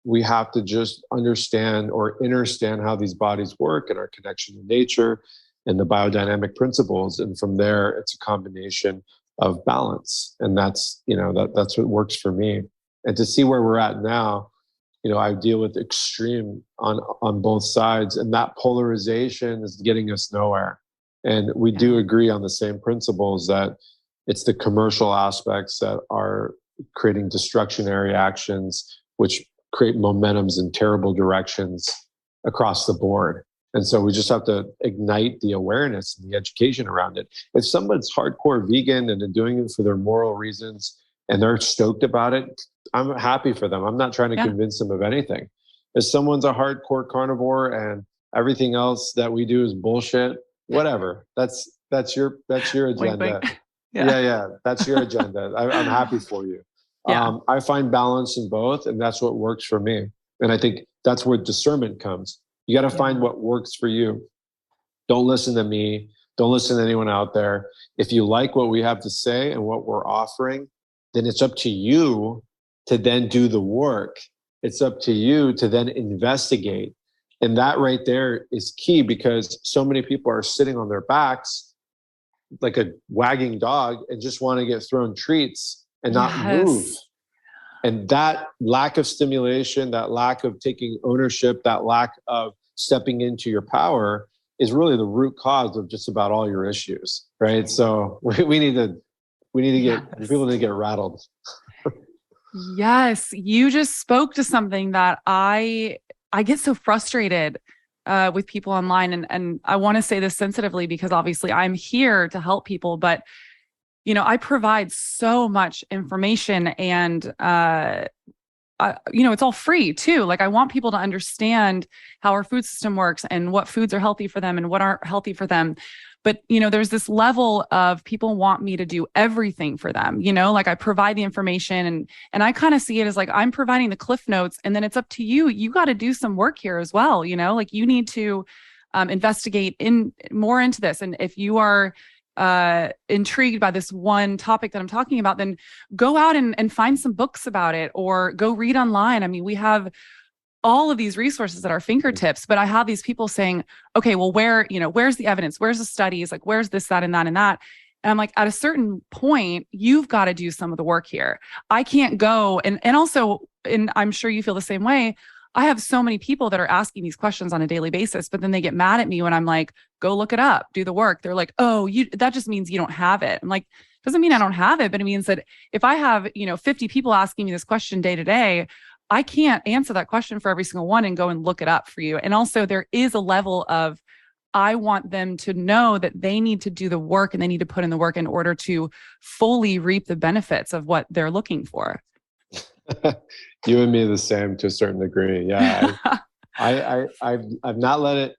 we have to just understand or understand how these bodies work and our connection to nature and the biodynamic principles. And from there, it's a combination of balance. And that's, that's what works for me. And to see where we're at now, I deal with extreme on both sides, and that polarization is getting us nowhere. And we do agree on the same principles, that it's the commercial aspects that are creating destructionary actions, which create momentums in terrible directions across the board. And so we just have to ignite the awareness and the education around it. If someone's hardcore vegan and they're doing it for their moral reasons and they're stoked about it, I'm happy for them. I'm not trying to convince them of anything. If someone's a hardcore carnivore and everything else that we do is bullshit, whatever. That's your agenda. Wink, wink. Yeah. That's your agenda. I'm happy for you. Yeah. I find balance in both, and that's what works for me. And I think that's where discernment comes. You got to find what works for you. Don't listen to me. Don't listen to anyone out there. If you like what we have to say and what we're offering, then it's up to you to then do the work. It's up to you to then investigate. And that right there is key, because so many people are sitting on their backs like a wagging dog and just want to get thrown treats and not move. And that lack of stimulation, that lack of taking ownership, that lack of stepping into your power is really the root cause of just about all your issues, right? So we need to get, people need to get rattled. Yes, you just spoke to something that I get so frustrated with people online, and I want to say this sensitively, because obviously I'm here to help people, but I provide so much information, and it's all free too. Like, I want people to understand how our food system works and what foods are healthy for them and what aren't healthy for them. But, there's this level of people want me to do everything for them, like I provide the information, and I kind of see it as like I'm providing the cliff notes, and then it's up to you. You got to do some work here as well. Like you need to investigate more into this. And if you are intrigued by this one topic that I'm talking about, then go out and find some books about it, or go read online. I mean, we have all of these resources at our fingertips, but I have these people saying, okay, well, where's the evidence? Where's the studies? Like, where's this, that, and that, and that? And I'm like, at a certain point, you've got to do some of the work here. I can't go. And also, and I'm sure you feel the same way, I have so many people that are asking these questions on a daily basis, but then they get mad at me when I'm like, go look it up, do the work. They're like, oh, that just means you don't have it. I'm like, doesn't mean I don't have it, but it means that if I have, 50 people asking me this question day to day, I can't answer that question for every single one and go and look it up for you. And also, there is a level of, I want them to know that they need to do the work and they need to put in the work in order to fully reap the benefits of what they're looking for. You and me are the same to a certain degree. Yeah. I've not let it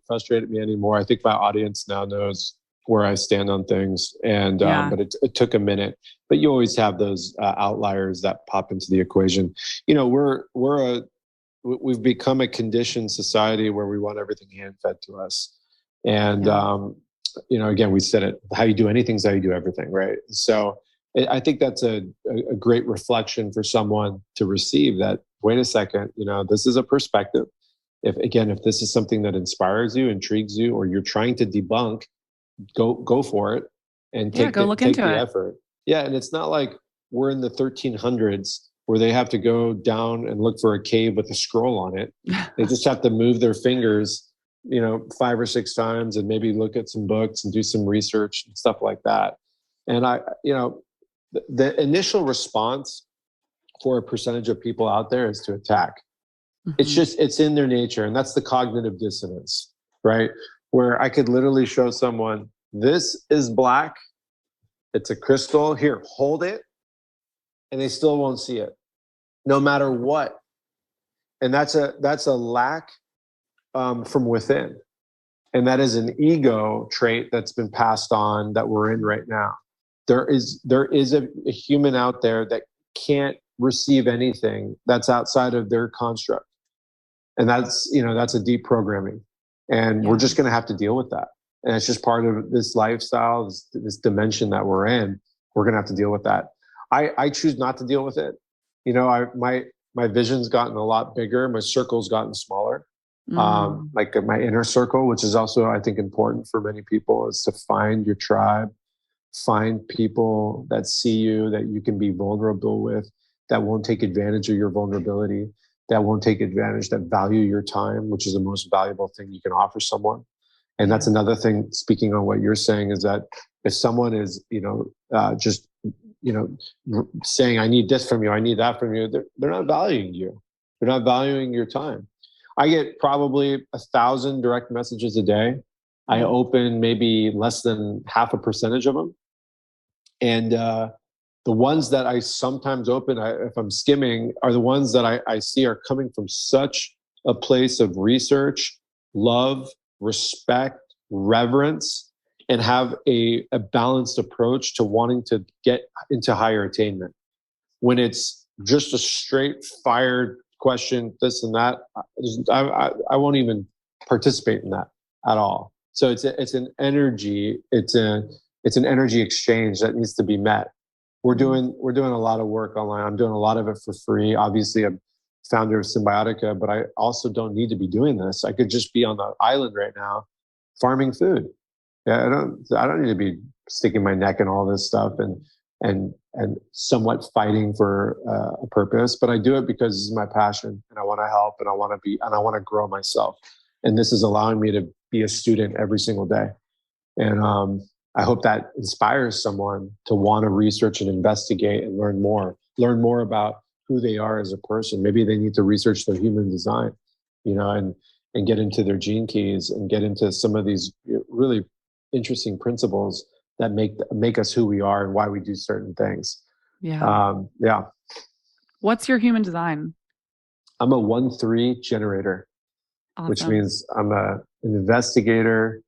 frustrate me anymore. I think my audience now knows where I stand on things. And, but it took a minute, but you always have those outliers that pop into the equation. We've become a conditioned society where we want everything hand fed to us. And, again, we said it, how you do anything is how you do everything, right? So I think that's a great reflection for someone to receive that, wait a second, this is a perspective. If this is something that inspires you, intrigues you, or you're trying to debunk, go for it and take the effort. Yeah. And it's not like we're in the 1300s where they have to go down and look for a cave with a scroll on it. They just have to move their fingers, 5 or 6 times and maybe look at some books and do some research and stuff like that. And the initial response for a percentage of people out there is to attack. Mm-hmm. It's in their nature. And that's the cognitive dissonance, right? Where I could literally show someone, this is black. It's a crystal. Here, hold it. And they still won't see it, no matter what. And that's a lack from within. And that is an ego trait that's been passed on that we're in right now. There is a human out there that can't receive anything that's outside of their construct. And that's a deep programming. And we're just going to have to deal with that. And it's just part of this lifestyle, this dimension that we're in. We're going to have to deal with that. I choose not to deal with it. My vision's gotten a lot bigger. My circle's gotten smaller. Like my inner circle, which is also, I think, important for many people, is to find your tribe, find people that see you, that you can be vulnerable with, that won't take advantage of your vulnerability, that won't take advantage, that value your time, which is the most valuable thing you can offer someone. And that's another thing, speaking on what you're saying, is that if someone is, just saying, I need this from you, I need that from you, they're not valuing you. They're not valuing your time. I get probably 1,000 direct messages a day. I open maybe less than 0.5% of them. And the ones that I sometimes open, if I'm skimming, are the ones that I see are coming from such a place of research, love, respect, reverence, and have a balanced approach to wanting to get into higher attainment. When it's just a straight fired question, this and that, I won't even participate in that at all. So it's an energy, it's an energy exchange that needs to be met. We're doing a lot of work online. I'm doing a lot of it for free. Obviously, I'm founder of Cymbiotika, but I also don't need to be doing this. I could just be on the island right now, farming food. Yeah, I don't need to be sticking my neck in all this stuff and somewhat fighting for a purpose. But I do it because this is my passion, and I want to help, and I want to grow myself. And this is allowing me to be a student every single day. And I hope that inspires someone to want to research and investigate and learn more about who they are as a person. Maybe they need to research their human design, and get into their gene keys and get into some of these really interesting principles that make us who we are and why we do certain things. Yeah. What's your human design? I'm a 1-3 generator, Awesome. Which means I'm an investigator,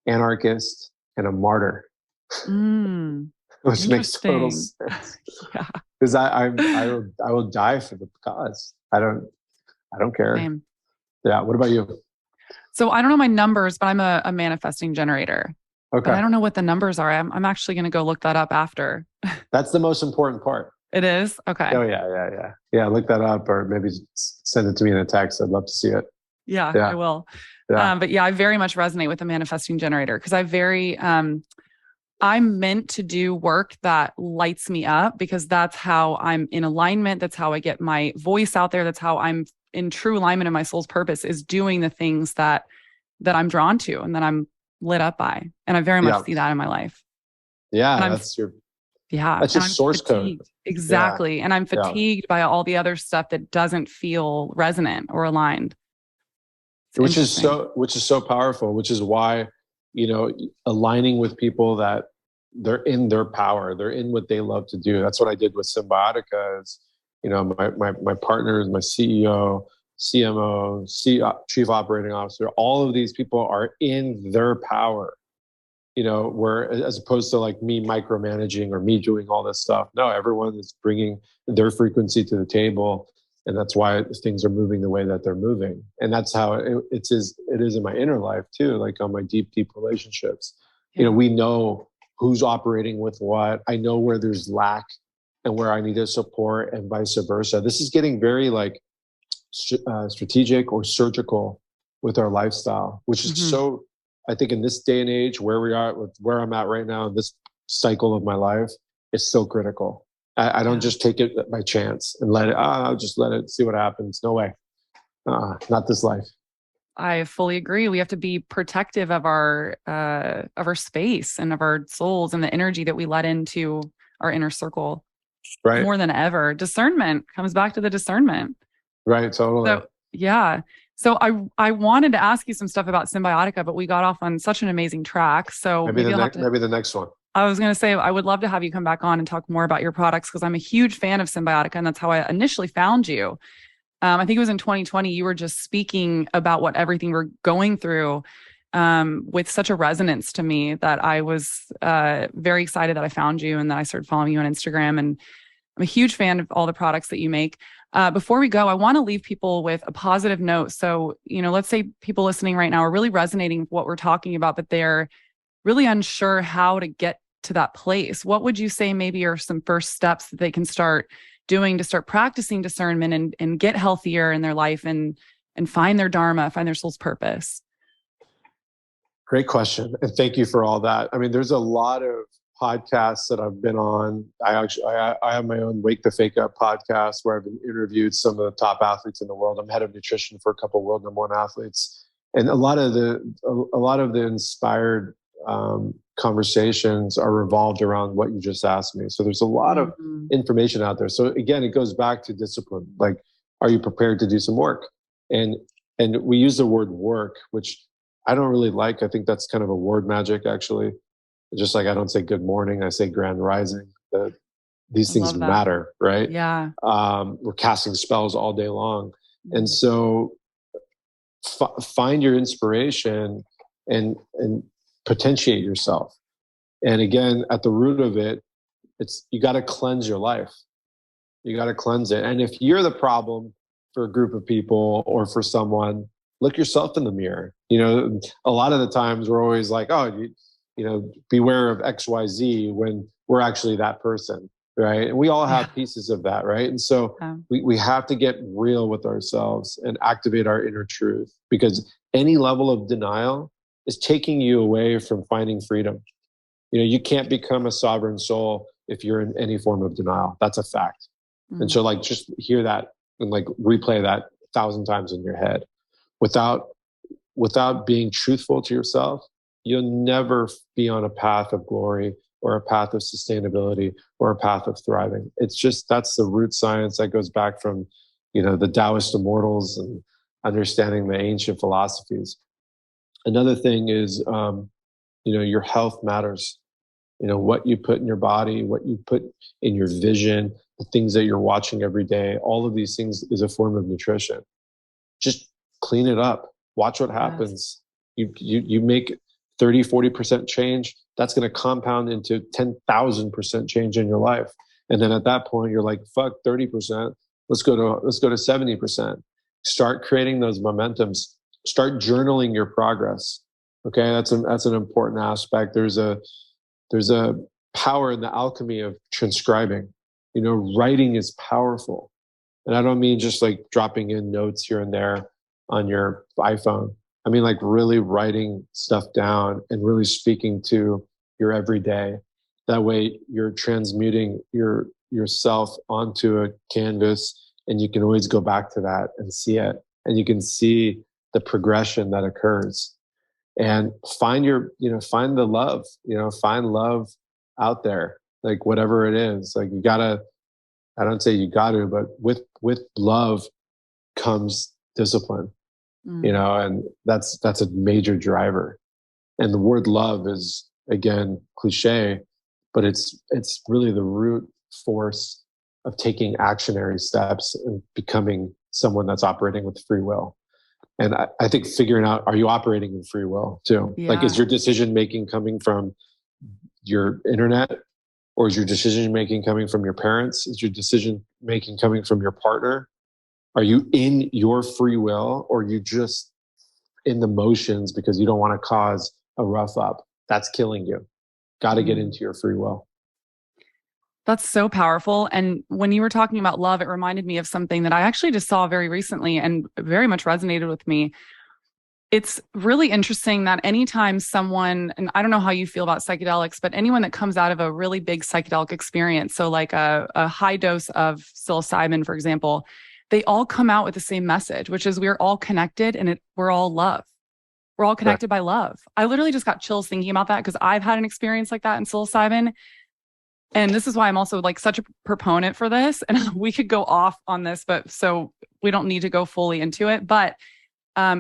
anarchist, and a martyr. Which makes total sense. Yeah. Because I will die for the cause. I don't care. Same. Yeah. What about you? So I don't know my numbers, but I'm a manifesting generator. Okay. But I don't know what the numbers are. I'm actually going to go look that up after. That's the most important part. It is? Okay. Oh, yeah. Yeah, look that up, or maybe send it to me in a text. I'd love to see it. Yeah. I will. Yeah. But yeah, I very much resonate with the manifesting generator because I'm meant to do work that lights me up because that's how I'm in alignment. That's how I get my voice out there. That's how I'm in true alignment in my soul's purpose, is doing the things that I'm drawn to and that I'm lit up by. And I very much see that in my life. Yeah. That's your source code. Exactly. Yeah. And I'm fatigued by all the other stuff that doesn't feel resonant or aligned. Which is so powerful, which is why, aligning with people that they're in their power, they're in what they love to do. That's what I did with Cymbiotika. Is, my partners, my CEO, CMO, Chief Operating Officer, all of these people are in their power, where as opposed to like me micromanaging or me doing all this stuff. No, everyone is bringing their frequency to the table. And that's why things are moving the way that they're moving. And that's how it is in my inner life too, like on my deep, deep relationships. You know, we know who's operating with what. I know where there's lack and where I need to support, and vice versa. This is getting very like strategic or surgical with our lifestyle, which is so, I think in this day and age where we are, with where I'm at right now in this cycle of my life, it's so critical. I don't just take it by chance and let it, I'll just let it see what happens. No way. Not this life. I fully agree. We have to be protective of our space and of our souls and the energy that we let into our inner circle. Right. More than ever. Discernment comes back to the discernment. Right. Totally. So, yeah. So I wanted to ask you some stuff about Cymbiotika, but we got off on such an amazing track. So maybe the next one. I was going to say, I would love to have you come back on and talk more about your products, because I'm a huge fan of Cymbiotika, and that's how I initially found you. I think it was in 2020, you were just speaking about what everything we're going through with such a resonance to me that I was very excited that I found you and that I started following you on Instagram. And I'm a huge fan of all the products that you make. Before we go, I want to leave people with a positive note. So, let's say people listening right now are really resonating with what we're talking about, but they're really unsure how to get to that place. What would you say maybe are some first steps that they can start doing to start practicing discernment and get healthier in their life and find their dharma, find their soul's purpose? Great question. And thank you for all that. I mean, there's a lot of podcasts that I've been on. I have my own Wake the Fake Up podcast where I've interviewed some of the top athletes in the world. I'm head of nutrition for a couple of world #1 athletes. And a lot of the inspired conversations are revolved around what you just asked me. So there's a lot of information out there. So again, it goes back to discipline. Like, are you prepared to do some work? And we use the word work, which I don't really like. I think that's kind of a word magic, actually. Just like I don't say good morning, I say grand rising. These things matter, right? Yeah. We're casting spells all day long. And so find your inspiration and potentiate yourself. And again, at the root of it, you got to cleanse your life. You got to cleanse it. And if you're the problem for a group of people or for someone, look yourself in the mirror. A lot of the times we're always like, oh, beware of XYZ when we're actually that person, right? And we all have pieces of that, right? And so we have to get real with ourselves and activate our inner truth, because any level of denial is taking you away from finding freedom. You can't become a sovereign soul if you're in any form of denial. That's a fact. And so just hear that and replay that 1,000 times in your head. Without being truthful to yourself, you'll never be on a path of glory or a path of sustainability or a path of thriving. It's just, that's the root science that goes back from, the Taoist immortals and understanding the ancient philosophies. Another thing is, your health matters. What you put in your body, what you put in your vision, the things that you're watching every day, all of these things is a form of nutrition. Just clean it up. Watch what happens. Yes. You make 30, 40% change, that's going to compound into 10,000% change in your life. And then at that point, you're like, fuck 30%. Let's go to 70%. Start creating those momentums. Start journaling your progress. Okay. That's an important aspect. There's a power in the alchemy of transcribing. Writing is powerful. And I don't mean just dropping in notes here and there on your iPhone. I mean, really writing stuff down and really speaking to your everyday. That way you're transmuting yourself onto a canvas, and you can always go back to that and see it. And you can see the progression that occurs. And find the love, find love out there, whatever it is. I don't say you gotta, but with love comes discipline. And that's a major driver. And the word love is, again, cliche, but it's really the root force of taking actionary steps and becoming someone that's operating with free will. And I think figuring out, are you operating in free will too? Yeah. Is your decision making coming from your internet, or is your decision making coming from your parents? Is your decision making coming from your partner? Are you in your free will, or are you just in the motions because you don't want to cause a rough up? that's killing you. Got to get into your free will. That's so powerful. And when you were talking about love, it reminded me of something that I actually just saw very recently and very much resonated with me. It's really interesting that anytime someone, and I don't know how you feel about psychedelics, but anyone that comes out of a really big psychedelic experience, so like a high dose of psilocybin, for example, they all come out with the same message, which is we're all connected and we're all love. We're all connected by love. I literally just got chills thinking about that because I've had an experience like that in psilocybin. And this is why I'm also like such a proponent for this. And we could go off on this, but so we don't need to go fully into it. But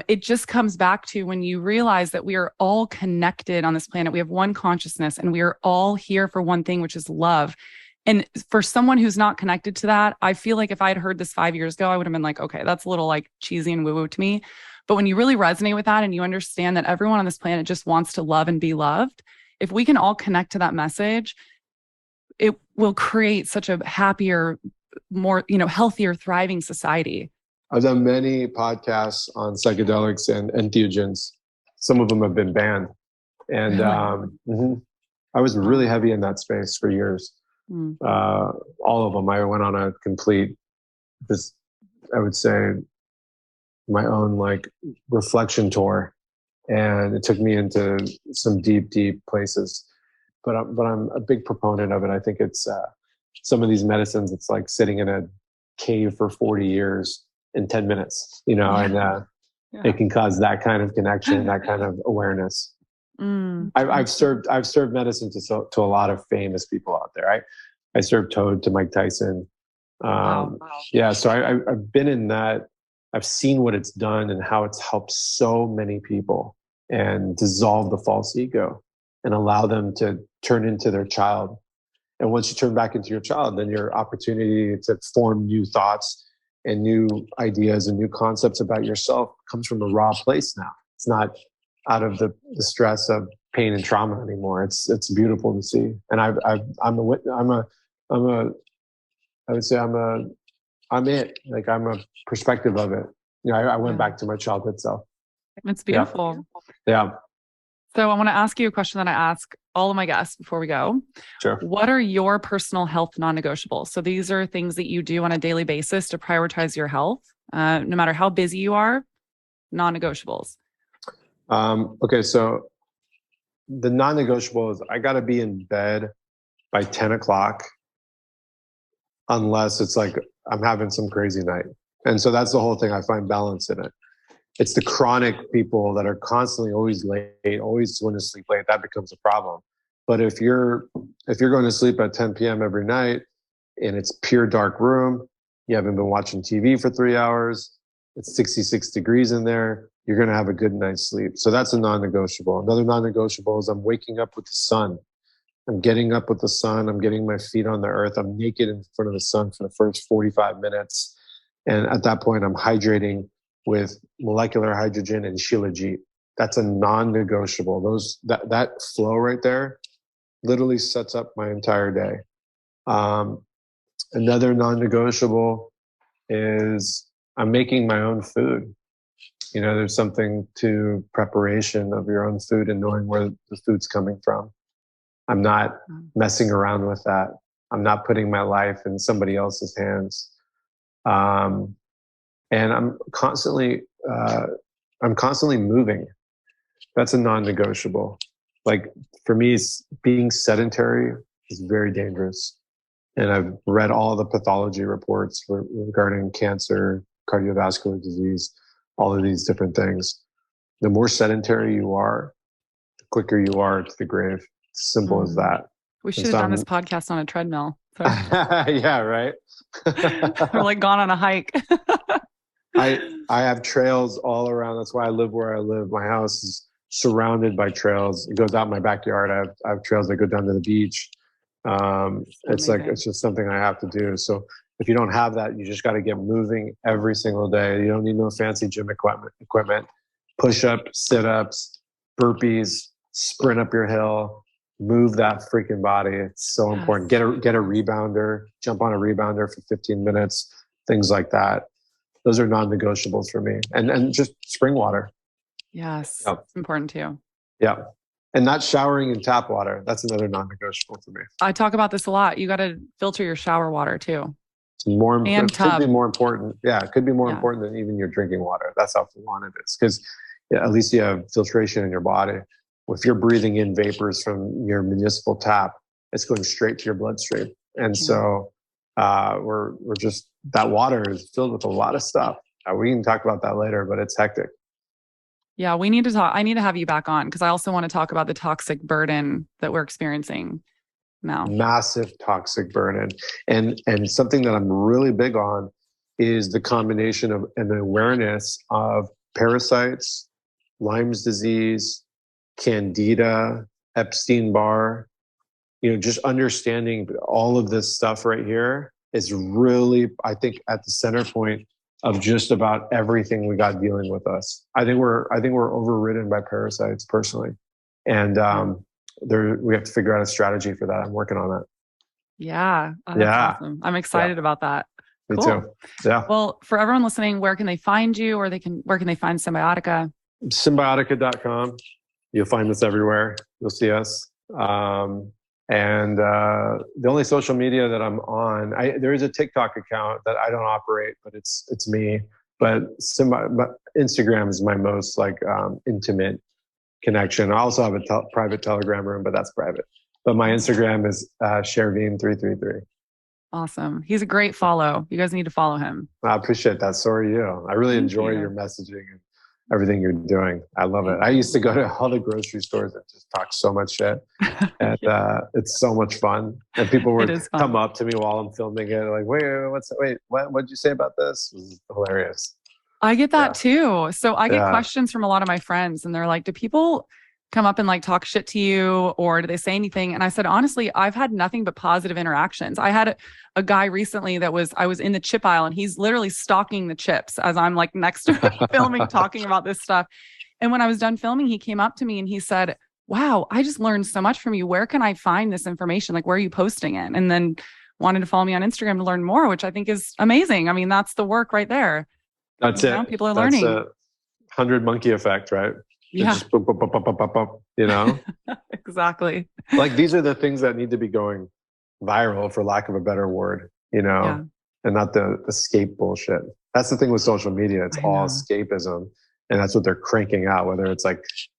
it just comes back to when you realize that we are all connected on this planet. We have one consciousness and we are all here for one thing, which is love. And for someone who's not connected to that, I feel like if I had heard this 5 years ago, I would have been like, okay, that's a little like cheesy and woo-woo to me. But when you really resonate with that and you understand that everyone on this planet just wants to love and be loved, if we can all connect to that message, it will create such a happier, more, healthier, thriving society. I've done many podcasts on psychedelics and entheogens. Some of them have been banned. And I was really heavy in that space for years. All of them. I went on a complete, I would say, my own like reflection tour. And it took me into some deep, deep places. But I'm a big proponent of it. I think it's some of these medicines, it's like sitting in a cave for 40 years in 10 minutes, and it can cause that kind of connection, that kind of awareness. I've served medicine to a lot of famous people out there. I served Toad to Mike Tyson. Wow. Yeah, so I've been in that. I've seen what it's done and how it's helped so many people and dissolve the false ego and allow them to turn into their child. And once you turn back into your child, then your opportunity to form new thoughts and new ideas and new concepts about yourself comes from a raw place now. It's not out of the stress of pain and trauma anymore. It's beautiful to see. And I'm a perspective of it. I went back to my childhood self. It's beautiful. Yeah. So I want to ask you a question that I ask all of my guests before we go. Sure. What are your personal health non-negotiables? So these are things that you do on a daily basis to prioritize your health, no matter how busy you are, non-negotiables. Okay. So the non-negotiable is I got to be in bed by 10 o'clock unless it's like I'm having some crazy night. And so that's the whole thing. I find balance in it. It's the chronic people that are constantly always late, always going to sleep late. That becomes a problem. But if you're going to sleep at 10 p.m. every night and it's pure dark room, you haven't been watching TV for 3 hours, it's 66 degrees in there, you're going to have a good night's sleep. So that's a non-negotiable. Another non-negotiable is I'm waking up with the sun. I'm getting up with the sun. I'm getting my feet on the earth. I'm naked in front of the sun for the first 45 minutes. And at that point, I'm hydrating with molecular hydrogen and shilajit. That's a non-negotiable. That flow right there literally sets up my entire day. Another non-negotiable is I'm making my own food. There's something to preparation of your own food and knowing where the food's coming from. I'm not messing around with that. I'm not putting my life in somebody else's hands. And I'm constantly moving. That's a non-negotiable. Like for me, being sedentary is very dangerous. And I've read all the pathology reports regarding cancer, cardiovascular disease, all of these different things. The more sedentary you are, the quicker you are to the grave. It's simple as that. We should have done this podcast on a treadmill. So. Yeah, right. Or like gone on a hike. I have trails all around. That's why I live where I live. My house is surrounded by trails. It goes out in my backyard. I have trails that go down to the beach. It's just something I have to do. So if you don't have that, you just got to get moving every single day. You don't need no fancy gym equipment. Push-ups, sit-ups, burpees, sprint up your hill, move that freaking body. It's so important. Get a rebounder, jump on a rebounder for 15 minutes, things like that. Those are non-negotiables for me. And just spring water. Yes. Yep. It's important too. Yeah. And not showering in tap water. That's another non-negotiable for me. I talk about this a lot. You got to filter your shower water too. It's more, and it could be more important. Yeah, it could be more important than even your drinking water. That's how full on it is. Because at least you have filtration in your body. If you're breathing in vapors from your municipal tap, it's going straight to your bloodstream. And so we're just, that water is filled with a lot of stuff. We can talk about that later, but it's hectic. Yeah, we need to talk. I need to have you back on because I also want to talk about the toxic burden that we're experiencing now. Massive toxic burden. And something that I'm really big on is the combination of an awareness of parasites, Lyme's disease, Candida, Epstein-Barr, just understanding all of this stuff right here is really, I think, at the center point of just about everything we got dealing with us. I think we're overridden by parasites personally. And we have to figure out a strategy for that. I'm working on that. Yeah. Oh, that's awesome. I'm excited about that. Me too. Yeah. Well, for everyone listening, where can they find you, or where can they find Cymbiotika? Cymbiotika.com. You'll find us everywhere. You'll see us. And the only social media that I'm on, there is a TikTok account that I don't operate, but it's me. But Instagram is my most intimate connection. I also have a private Telegram room, but that's private. But my Instagram is Chervin333. Awesome. He's a great follow. You guys need to follow him. I appreciate that. So are you. I really enjoy your messaging and everything you're doing. I love it. I used to go to all the grocery stores and just talk so much shit. And it's so much fun. And people would come up to me while I'm filming it. Like, what'd you say about this? It was hilarious. I get that too. So I get questions from a lot of my friends and they're like, do people come up and talk shit to you, or do they say anything? And I said, honestly, I've had nothing but positive interactions. I had a guy recently I was in the chip aisle and he's literally stocking the chips as I'm next to him filming, talking about this stuff. And when I was done filming, he came up to me and he said, wow, I just learned so much from you. Where can I find this information? Where are you posting it? And then wanted to follow me on Instagram to learn more, which I think is amazing. I mean, that's the work right there. That's it. People are learning. That's 100 monkey effect, right? Yeah. Just boop, boop, boop, boop, boop, boop, Exactly. These are the things that need to be going viral, for lack of a better word, and not the escape bullshit. That's the thing with social media. It's all escapism. And that's what they're cranking out, whether it's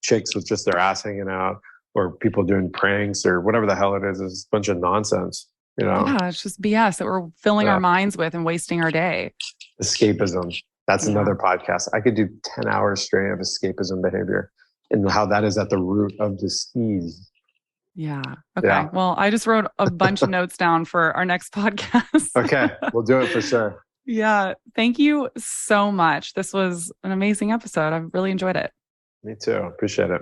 chicks with just their ass hanging out or people doing pranks or whatever the hell it is. It's a bunch of nonsense, Yeah, it's just BS that we're filling our minds with and wasting our day. Escapism. That's another podcast. I could do 10 hours straight of escapism behavior and how that is at the root of disease. Yeah. Okay. Yeah. Well, I just wrote a bunch of notes down for our next podcast. Okay. We'll do it for sure. Yeah. Thank you so much. This was an amazing episode. I really enjoyed it. Me too. Appreciate it.